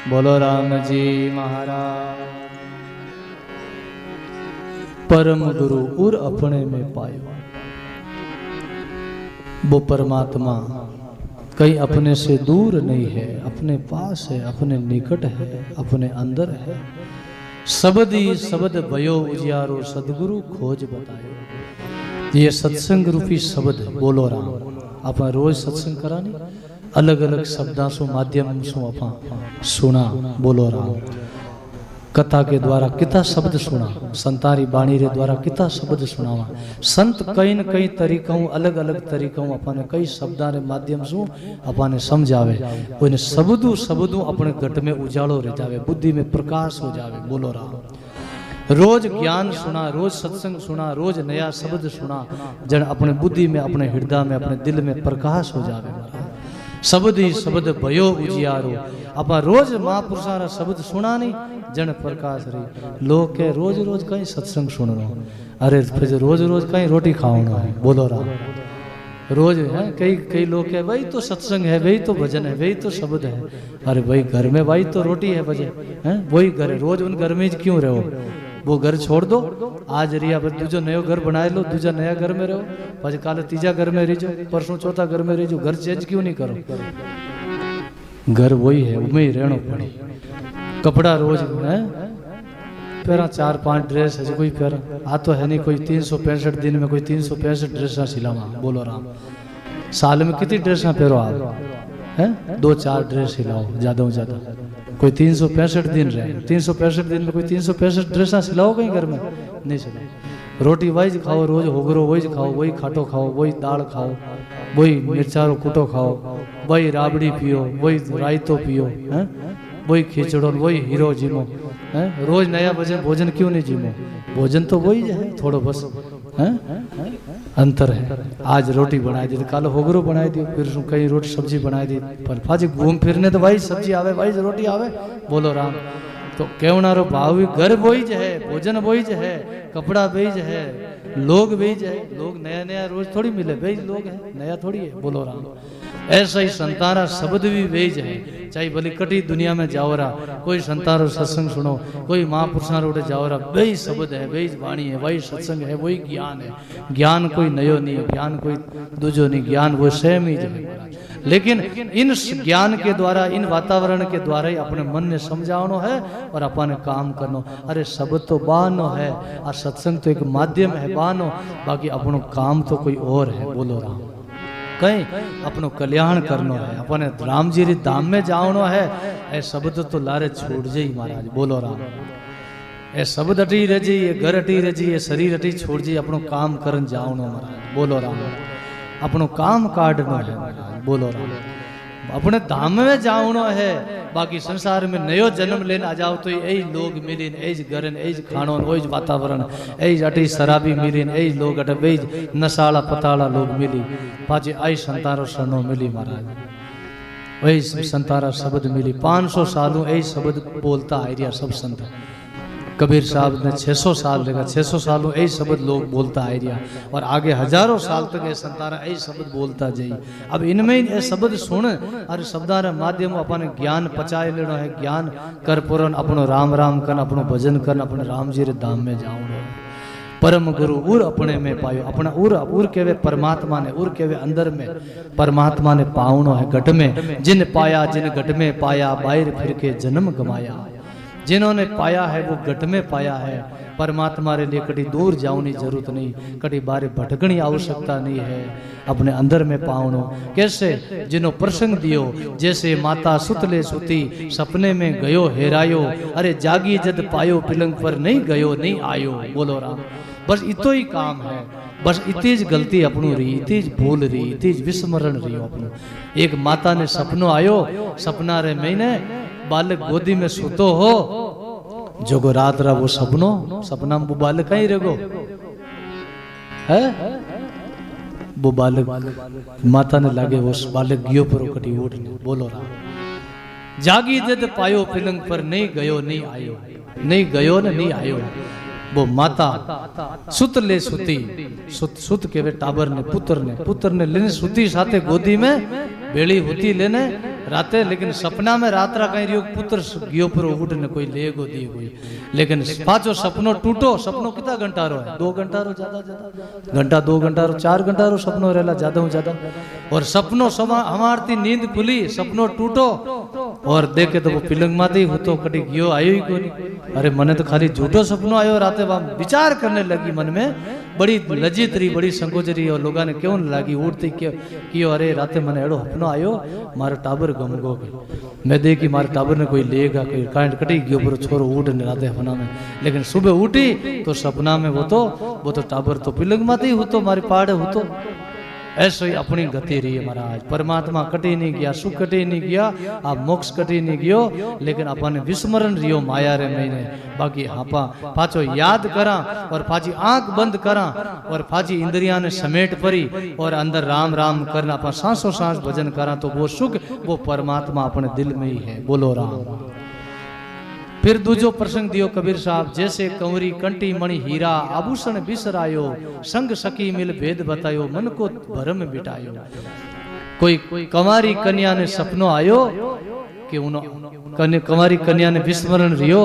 A: बोलो राम जी महाराज। परम गुरु उर अपने में पायो। वो परमात्मा कहीं अपने से दूर नहीं है, अपने पास है, अपने निकट है, अपने अंदर है। सबदी शब्द भयो उजियारो, सदगुरु खोज बतायो। ये सत्संग रूपी शब्द बोलो राम। आप रोज सत्संग करानी अलग अलग शब्दा सु माध्यम सु आप सुना बोलो राम। कथा के द्वारा किता शब्द सुना, संतारी बाणी रे द्वारा किता शब्द सुनावा। संत कई न कई तरीकों अलग अलग तरीकों अपने कई शब्दा रे माध्यम सु अपने समझावे। कोई शब्दों शब्दों अपने घट में उजाड़ो रह जावे, बुद्धि में प्रकाश हो जावे। बोलो राम। रोज ज्ञान सुना, रोज सत्संग सुना, रोज नया शब्द सुना, जन अपने बुद्धि में, अपने हृदय में, अपने दिल में प्रकाश हो जावे। शब्द ही शब्द भयो उजियारो। अपा रोज महापुरुषा शब्द सुना नहीं जन प्रकाश रही। लोग के रोज रोज कहीं सत्संग सुन रहा। अरे फिर रोज रोज कहीं रोटी खाओना है। बोलो राम। रोज है कई कई लोग के वही तो सत्संग है, वही तो भजन है, वही तो शब्द है। अरे भाई घर में वही तो रोटी है, भजन है, वही घर है। रोज उन घर में क्यों रहो? वो घर छोड़ दो। आज रिया दूजो नयो घर बनाए लो, दूजा नया घर में रहो, પછી કાલે तीजा घर में रहीजो, परसों चौथा घर में रहीजो। घर चेंज क्यों नहीं करो? घर वही है, उमें ही रहना पड़े। कपड़ा रोज है पहरा 4-5 ड्रेस है कोई पहरा। आ तो है नहीं कोई 365 दिन में कोई 365 ड्रेसा सिलावा। बोलो राम। साल में कितनी ड्रेसा पहरो आप? है 2-4 ड्रेस सिलाओ ज्यादा से ज्यादा। कोई 365 दिन रहे, 365 दिन में कोई 365 ड्रेसा सिलाओ कहीं घर में? नहीं सिलाओ। रोटी वही खाओ, रोज होगरो वही खाओ, वही खाटो खाओ, वही दाल खाओ, वही मिर्चारो कुटो खाओ, वही राबड़ी पियो, वही रायतो पियो, है वही खिचड़ो, वही हीरो जिमो। है रोज नया भोजन क्यों नहीं जिमो? भोजन तो वही है, थोड़ो बस है अंतर है। आज रोटी बनाई दी, कल होगरो बनाई दी, फिर कहीं रोटी सब्जी बनाई दी। पर फाजी घूम फिरने तो वही सब्जी आवे, वही रोटी आवे। बोलो राम। तो कहनारो भाव घर वही है, भोजन वही है, कपड़ा वही है, लोग वही है। लोग नया नया रोज थोड़ी मिले, वही लोग है, नया थोड़ी है। बोलो राम। ऐसा ही संतारा शब्द भी वेज है। चाहे भले कटी दुनिया में जाओ रहा, कोई संतारो सत्संग सुनो, कोई महापुरुषा रोटे जाओ रहा, वही शब्द है, वही वाणी है, वही सत्संग है, वही ज्ञान है। ज्ञान कोई नयो नहीं है, ज्ञान कोई दूजो नहीं, ज्ञान वो सेम ही है। लेकिन इन ज्ञान के द्वारा, इन वातावरण के द्वारा ही अपने मन ने समझानो है और अपन काम करनो। अरे शब्द तो बानो है और सत्संग तो एक माध्यम है बानो, बाकी अपनो काम तो कोई और है। बोलो राम। कहीं अपनो कल्याण करनो है, अपने राम जी री धाम में जावनो है। ए शब्द तो लारे छोड़ जाई महाराज। बोलो राम। ए शब्द अटी रह जी, ये घर अटी रह जी, ये शरीर अटी छोड़ जी, अपनो काम करन जावनो महाराज। बोलो राम। अपनो काम काटनो है महाराज। बोलो राम। अपने धाम में जावनो है, बाकी संसार में नयो जन्म लेने आ जाओ तो यही लोग मिली, यही घर, यही खानो, वही वातावरण, यही अटी शराबी मिली, यही लोग अटे वही नशाला पताला लोग मिली, पाची आई संतारो सनो मिली महाराज, वही संतारा शब्द मिली। 500 सालों यही शब्द बोलता आ रहा सब संत। कबीर साहब ने 600 साल लगा, 600 सालों यही शब्द लोग बोलता आ रहा, और आगे हजारों साल तक ये संतारा यही शब्द बोलता जाइए। अब इनमें ही शब्द सुन और शब्दार माध्यम अपने ज्ञान पचाए लेना है, ज्ञान कर पुरन अपनो राम राम कर, अपनो भजन कर, अपने राम जी रे धाम में जाऊँ। परम गुरु उर अपने में पायो, अपना उर केवे परमात्मा ने, उर केवे अंदर में परमात्मा ने पावनो है घट में। जिन पाया जिन घट में पाया, बाहर फिर के जन्म गमाया। जिन्होंने पाया है वो घट में पाया है, परमात्मा रे लिए कभी दूर जाऊनी जरूरत नहीं, कभी बारे भटकनी आवश्यकता नहीं है, अपने अंदर में पावनो। कैसे? जिन्हों प्रसंग दियो, जैसे माता सुतले सुती, सपने में गयो हेरायो, अरे जागी जद पायो, पिलंग पर नहीं गयो नहीं आयो। बोलो राम। बस इतो ही काम है, बस इतीज गलती अपनू रही, इतीज भूल रही, इतीज विस्मरण रही अपनू। एक माता ने सपनो आयो, सपना रे महीने बालक गोदी में सुतो हो, जोगो रात रा वो सपना में वो बालक कहीं रेगो है, वो बालक माता ने लागे वो बालक गियो पर कटी उठने। बोलो राम। जागी जद पायो, पिलंग पर नहीं गयो नहीं आयो, नहीं गयो न नहीं आयो। वो माता सुत ले सुती, सुत के वे टाबर ने पुत्र ने लेने सुती साथे गोदी में बेड़ी होती लेने राते, लेकिन सपना में रात्रा कहीं रियो पुत्र गियो पर उठ ने कोई ले गो दी कोई, लेकिन पाचो सपनो टूटो। सपनो कितना घंटा रो है? 2 घंटा रो, ज्यादा घंटा 2 घंटा रो, 4 घंटा रो सपनो रहेला ज्यादा। और सपनो हमारी नींद खुली, सपनो टूटो और देखे तो वो पिलंग माते ही तो कटी गियो आयो ही कोई। अरे मने तो खाली झूठो सपनो आयो राते, वहां विचार करने लगी मन में, बड़ी लज्जित रही, बड़ी संकोच रही, और लोगों ने क्यों लगी उठते क्यों, अरे राते मने एड़ो सपनो आयो, मारा टाबर गम गो गई। मैं देखी मारे टाबर ने कोई लेगा, कोई कांट कटी गयो पर छोरो उठ ने राते सपना में, लेकिन सुबह उठी तो सपना में वो तो टाबर तो पिलंग माते ही हो तो मारी पाड़ हो तो। ऐसे ही अपनी गति रही है महाराज। परमात्मा कटी नहीं गया, सुख कटी नहीं गया, आप मोक्ष कटी नहीं गयो, लेकिन अपन विस्मरण रियो माया रे महीने। बाकी हाँपा पाचो याद करा और पाची आंख बंद करा और पाची इंद्रिया ने समेट परी और अंदर राम राम करना, अपन सांसों सांस भजन करा तो वो सुख वो परमात्मा अपने दिल में ही है। बोलो राम। फिर दूजो प्रसंग दियो कबीर साहब, जैसे कंवरी कंटी मणि हीरा, आभूषण बिसरायो, संग सखी मिल भेद बतायो, मन को भरम बिटायो। कोई कंवारी कन्या ने सपनो आयो कि कंवारी कन्या ने विस्मरण रियो,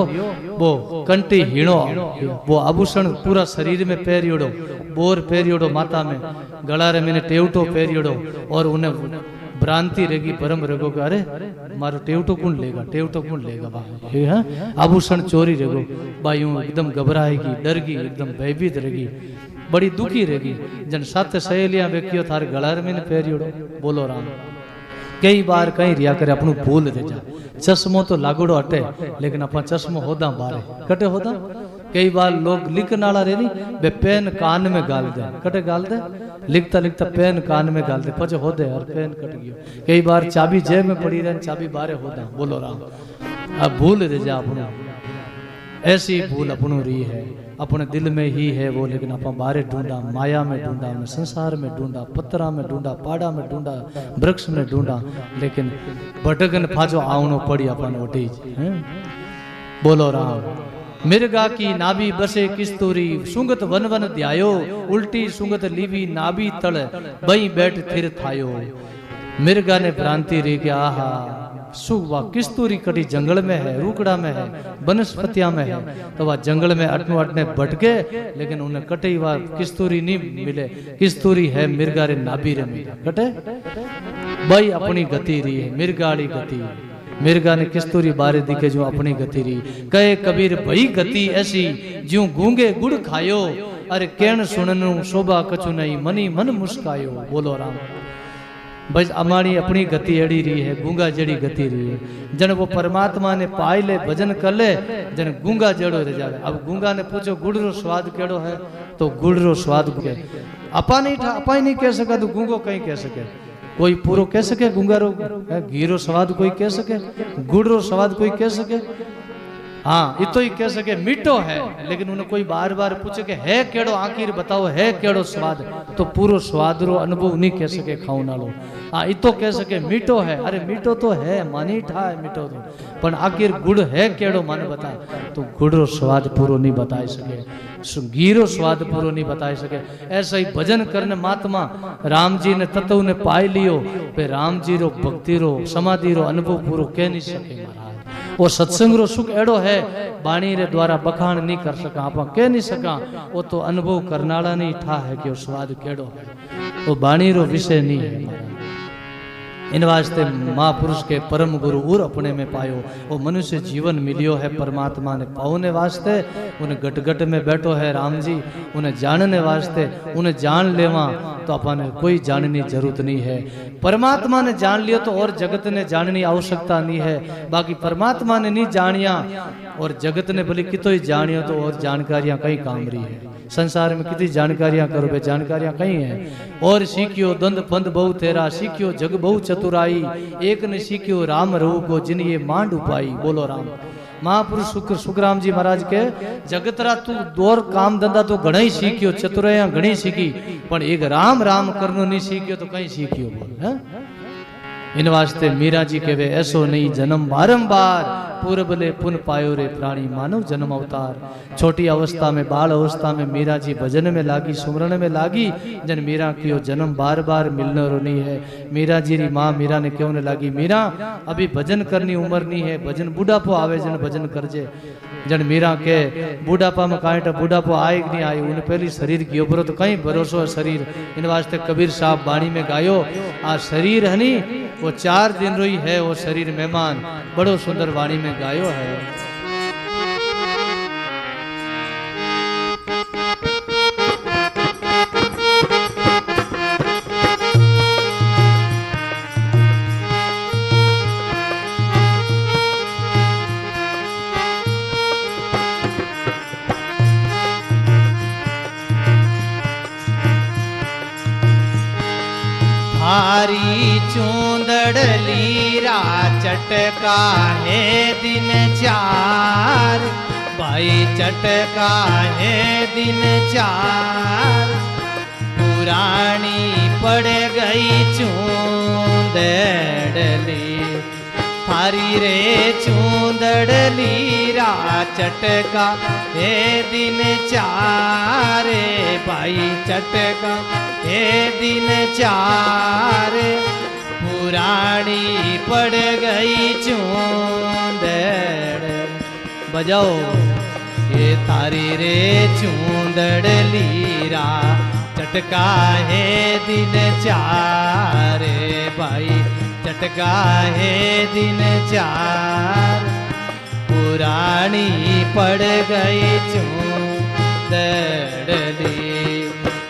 A: वो कंटी हीणो, वो आभूषण पूरा शरीर में पहरियोड़ो, बोर पहरियोड़ो माता में, गला रे मैंने टेवटो पहरियोड़ो, और उन्हें भ्रांति रहेगी, भरम रहेगो कि अरे मारो टेवटो कौन लेगा, टेवटो कौन लेगा भाई, है आभूषण चोरी रहेगो भाई, एकदम घबराएगी, डरगी, एकदम भयभीत रहेगी, बड़ी दुखी रहेगी। जन साथ सहेलियां व्यक्तियों थारे गलार में पहरियोड़ो। बोलो राम। कई बार कहीं रिया करे अपनू भूल दे जा, चश्मो तो लागोड़ो हटे, लेकिन अपन चश्मो होदा बारे कटे होदा। कई बार लोग लिखने वाला रे नहीं बे पेन कान में गाल दे, कटे गाल दे, लिखता लिखता पेन कान में गाल दे, पचे होदे और पेन कट गयो। कई बार चाबी जेब में पड़ी रहे, चाबी बारे होदा। बोलो राम। अब भूल दे जा अपनू, ऐसी भूल अपनू रही है, अपने दिल में ही है वो, लेकिन अपन बाहर ढूंढा, माया में ढूंढा, संसार में ढूंढा, पत्रा में ढूंढा, पाड़ा में ढूंढा, वृक्ष में ढूंढा, लेकिन भटकन फाजो आवनो पड़ी अपन ओटीज। बोलो राम। मिर्गा की नाभि बसे किस्तूरी, सुंगत वन वन ध्यायो, उल्टी सुंगत लीवी नाभि तल, बई बैठ थिर थायो। मिर्गा ने भ्रांति रे के आहा सुवा किस्तूरी कटी जंगल में है, रुकड़ा में है, वनस्पतिया में है, तो वह जंगल में अटनो अटने भटके, लेकिन उन्हें कटे वह किस्तूरी नहीं मिले। किस्तूरी है मिर्गा रे नाभि रे मिले, कटे भाई अपनी गति रही है, मिर्गाड़ी गति। मिर्गा ने किस्तूरी बारे दिखे जो अपनी गति रही, कहे कबीर भई गति ऐसी ज्यों गूंगे गुड़ खायो, अरे केण सुननु शोभा कछु नहीं, मनी मन मुस्कायो। बोलो राम। बस हमारी अपनी गति एड़ी रही है, गूंगा जड़ी गति रही है। जन वो परमात्मा ने पाई ले, भजन कर ले, जन गूंगा जड़ो रह जावे। अब गूंगा ने पूछो गुड़ रो स्वाद केड़ो है, तो गुड़ रो स्वाद के अपा नहीं कह सका, तो गूंगो कहीं कह सके। कोई पूरो कह सके गुंगारो घी रो स्वाद कोई कह सके, गुड़ रो स्वाद कोई कह सके? हाँ इतो ही कह सके मीठो है, लेकिन उन्हें कोई बार बार पूछे कि है केड़ो आखिर बताओ है केड़ो स्वाद, तो पूरो स्वाद रो अनुभव नहीं कह सके खाऊ नालो। हाँ इतो कह सके मीठो है, अरे मीठो तो है मानी ठा है मीठो तो, पर आखिर गुड़ है केड़ो मन बता, तो गुड़ रो स्वाद पूरो नहीं बता सके, घी रो स्वाद पूरो नहीं बता सके। ऐसा ही भजन करने महात्मा राम जी ने तत्व ने पाई लियो, पे राम जी रो भक्ति रो समाधि रो अनुभव पूरो कह नहीं सके महाराज। वो सत्संग रो सुख एड़ो है बाणी रे द्वारा बखान नहीं कर सका, आप कह नहीं सका, वो तो अनुभव करनाला नहीं ठा है कि वो स्वाद केड़ो है, वो बाणी रो विषय नहीं है। इन वास्ते महापुरुष के परम गुरु उर अपने में पायो, वो मनुष्य जीवन मिलियो है परमात्मा ने पाने वास्ते, उन्हें गट गट में बैठो है राम जी, उन्हें जानने वास्ते, उन्हें जान लेवा तो अपन कोई जानने की जरूरत नहीं है। परमात्मा ने जान लियो तो और जगत ने जानने आवश्यकता नहीं है, बाकी परमात्मा ने नहीं जानिया और जगत ने भले कितो ही जानियो तो और जानकारियां कई काम रही है। संसार में कितनी जानकारियां करो बे, जानकारियां कई हैं। और सीखियो द्वंद फंद बहु तेरा, सीखियो जग बहु चतुराई, एक ने सीखियो राम रहु को जिन ये मांड उपाई। बोलो राम। महापुरुष सुखराम जी महाराज के जगतरा तू दौर काम धंधा तो घणा ही सीखियो, चतुराइया घणी सीखी, पर एक राम राम करनो नहीं सीखियो तो कहीं सीखियो बोल है? इन वास्ते मीरा जी कहवे ऐसो नहीं जन्म बारंबार, पूर्वले पुन पायो रे प्राणी मानव जन्म अवतार। छोटी अवस्था में बाल अवस्था में मीरा जी भजन में लागी, सुमरण में लागी, जन मीरा कियो जन्म बार बार मिलने रो नहीं है। मीरा जी री माँ मीरा ने क्यों ने लागी, मीरा अभी भजन करनी उम्र नहीं है, भजन बुढ़ापो आवे जन भजन करजे। जन मीरा के बुढ़ापा में कांटे बुढ़ापो आए कि नहीं आए, उन्हें पहली शरीर की ऊपर तो कहीं भरोसो है शरीर। इन वास्ते कबीर साहब बाणी में गायो, आ शरीर है नी वो 4 दिन रोई है, वो शरीर मेहमान, बड़ो सुंदर वाणी में गायो है।
B: हारी चूंदड़ली रा चटका है दिन 4, भाई चटका है दिन 4, पुरानी पड़ गई चूंदड़ली, थारी रे चूंदड़ली रा चटका है दिन 4, भाई चटका हे दिन 4, पुरानी पड़ गई चूंदड़। बजाओ ये थारी रे चूंदड़ली रा चटका है दिन 4, भाई चटका है दिन 4, पुरानी पड़ गई चूंदड़ली।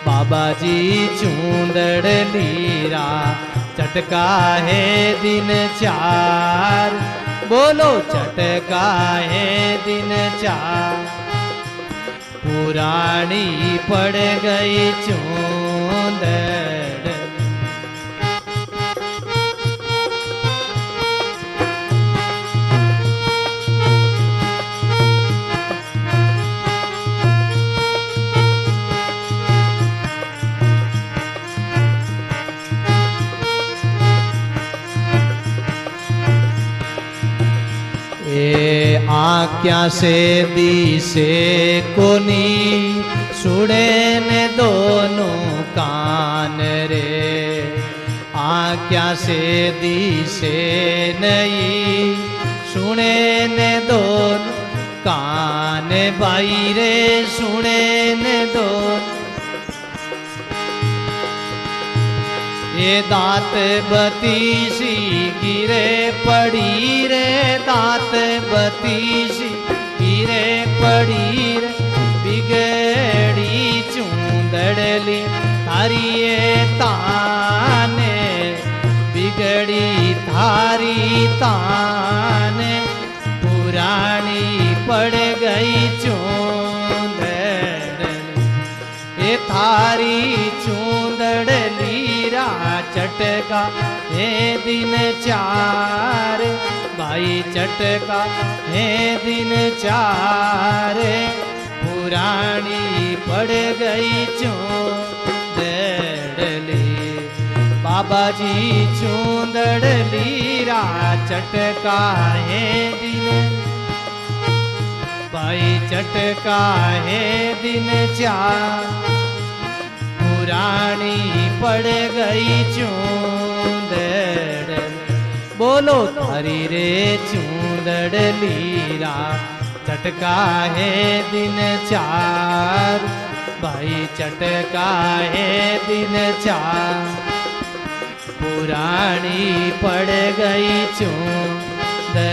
B: बाबा जी चूंदड़ली रा चटका है दिन 4, बोलो चटका है दिन 4, पुरानी पड़ गई चूंदड़। आँख्या से दिसे कोनी, सुने ने दोनों कान रे, आँख्या से दिसे नहीं, सुने ने दोनों कान, भाई रे सुने ने दोनों। ये दांत बतीसी गिरे पड़ी रे, दांत बतीसी गिरे पड़ी रे, बिगड़ी चूंदड़ली थारी ये ताने, बिगड़ी थारी ताने, पुरानी पड़ गई चूंदड़ली। ये थारी चूंदड़ली रा चट चटका है दिन चार, भाई चटका है दिन चार, पुरानी पड़ गई चूंदड़ली, बाबा जी चूंदड़ली रा चटका है दिन, भाई चटका है दिन चार, पुरानी पड़ गई चूंदड़, बोलो थारी रे चूंदड़ली रा चटका है दिन चार, भाई चटका है दिन चार, पुरानी पड़ गई चूंदड़ली।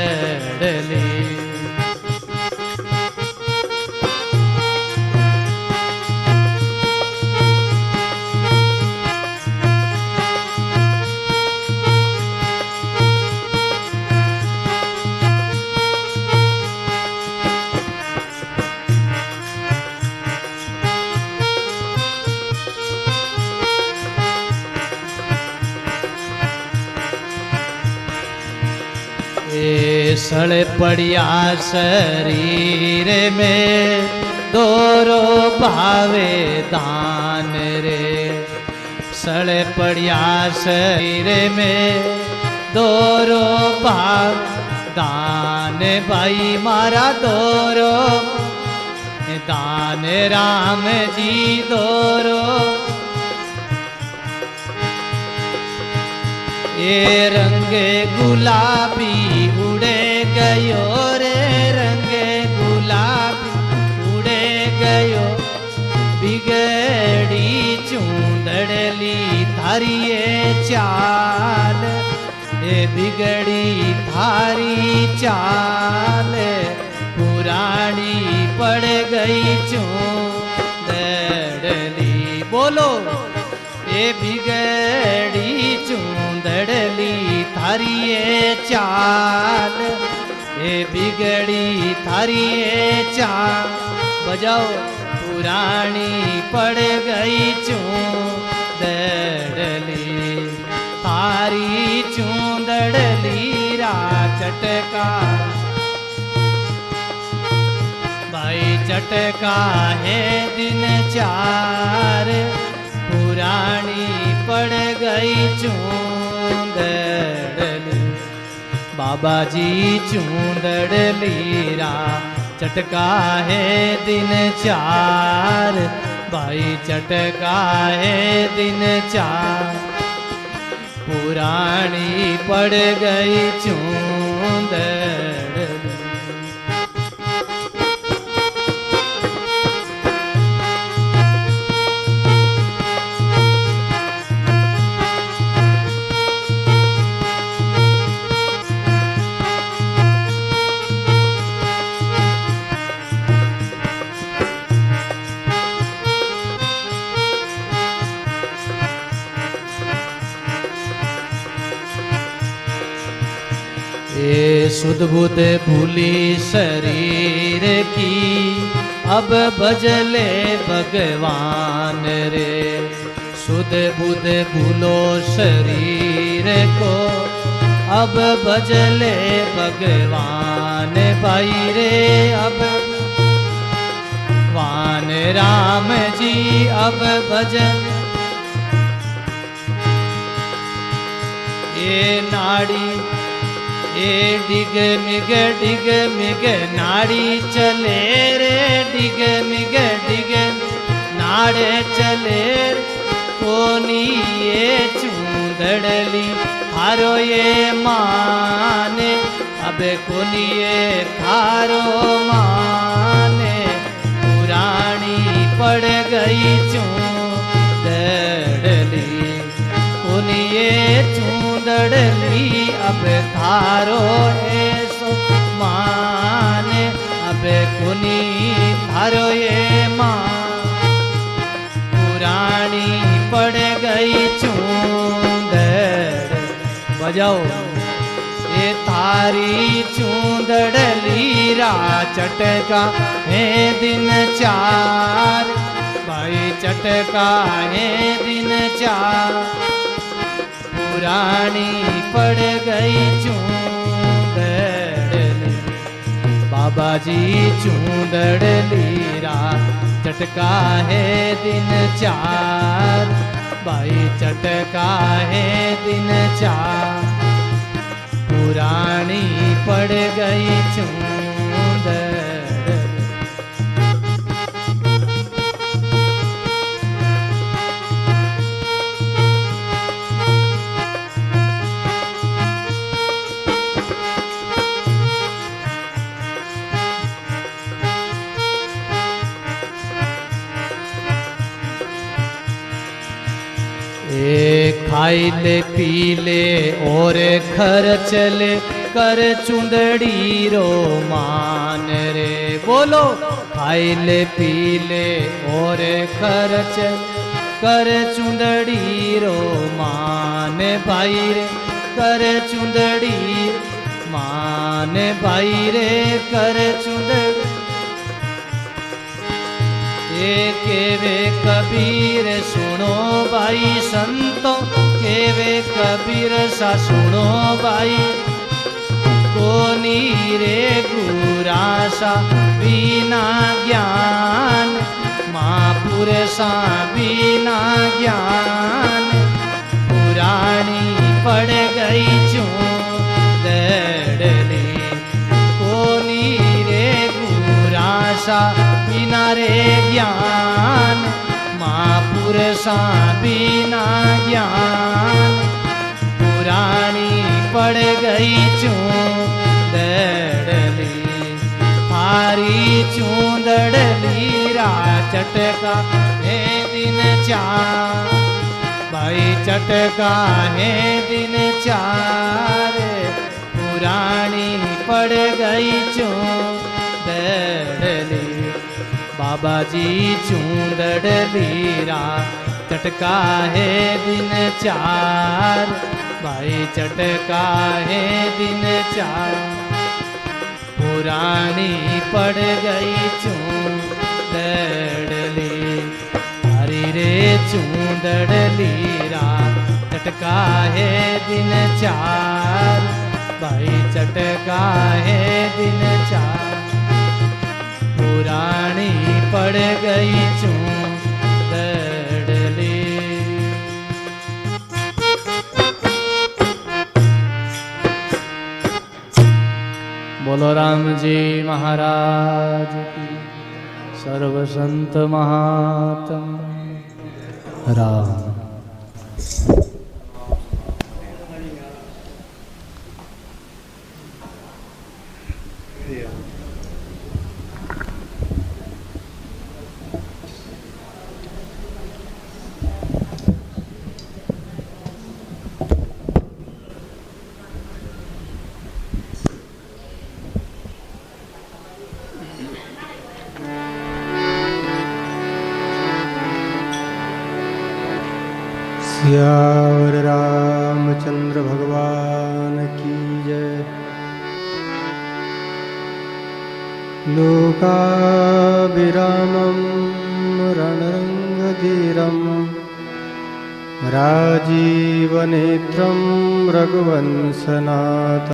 B: सड़ पड़िया शरीर में दोरो भावे दान रे, सड़ पड़िया शरीर में दोरो भाव दान, भाई मारा दोरो दान, राम जी दोरो, ये रंगे गुलाबी उड़े गयो रे, रंगे गुलाबी उड़े गयो, बिगड़ी चूंदड़ली थारी ये चाल, ये बिगड़ी थारी चाल, पुरानी पड़ गई चूंदड़ली, बोलो ये बिगड़ी चूंदड़ली थारी ये चाल, ये बिगड़ी थारी ये चाल, बजाओ पुरानी पड़ गई चूंदड़ली, थारी चूंदड़ली रा चटका, भाई चटका है दिन चार, पुरानी पड़ गई चूंदड़ली, बाबा जी चूंदड़ली रा चटका है दिन चार, भाई चटका है दिन चार, पुरानी पड़ गई चूंदड़ली। ये सुध बुध भूली शरीर की, अब भजले भगवान रे, सुध बुध भूलो शरीर को, अब भजले भगवान, भाई रे अब भगवान राम जी अब भजन, ये नाड़ी ये डिग मिग नाड़ी चले रे, डिग मिग नाड़े चले, कोनी ये चूंदड़ली थारो ये माने, अब कोनी ये थारो माने, पुरानी पड़ गई चूंदड़ली, कोनी ये चूंदड़ली अब थारो ऐसो मान, अब कुनी थारो ये मान, पुरानी पड़ गई चूंदड़, बजाओ ये थारी चूंदड़ली रा चटका है दिन चार, भाई चटका है दिन चार, पुरानी पड़ गई चूंदड़ली, बाबा जी चूंदड़ली रात चटका है दिन चार, भाई चटका है दिन चार, पुरानी पड़ गई चूंदड़। खाई ले पी ले और खर्च ले कर चुंदड़ी रो मान रे, बोलो खाई ले पी ले और खर्च कर चुंदड़ी रो मान भाई रे, कर चुंदड़ी मान भाई रे, कर चुंदड़ी। केवे कबीर सुनो भाई संतो, केवे कबीर सा सुनो भाई, कोनी रे गुरा सा बिना ज्ञान, महापुरुषा बिना ज्ञान, पुरानी पड़ गई चूंदड़ली, कोनी रे गुरा सा बिना रे ज्ञान, महापुरुषा बिना ज्ञान, पुरानी पड़ गई चूंदड़ली, थारी चूंदड़ली रा चटका है दिन चार, भाई चटका है दिन चार, पुरानी पड़ गई चूंदड़ली, बाबा जी चूंदड़ली रा चटका है दिन चार, भाई चटका है दिन चार, पुरानी पड़ गई चूंदड़ली, हरी रे चूंदड़ली रा चटका है दिन चार, भाई चटका है दिन चार, पुरानी पड़ गई चूंदड़ली।
A: बोलो राम जी महाराज की, सर्व संत महात्मा राम।
C: सियावर रामचंद्र भगवान की जय। लोकाभिरामं रणरंगधीरं राजीवनेत्रं रघुवंशनाथ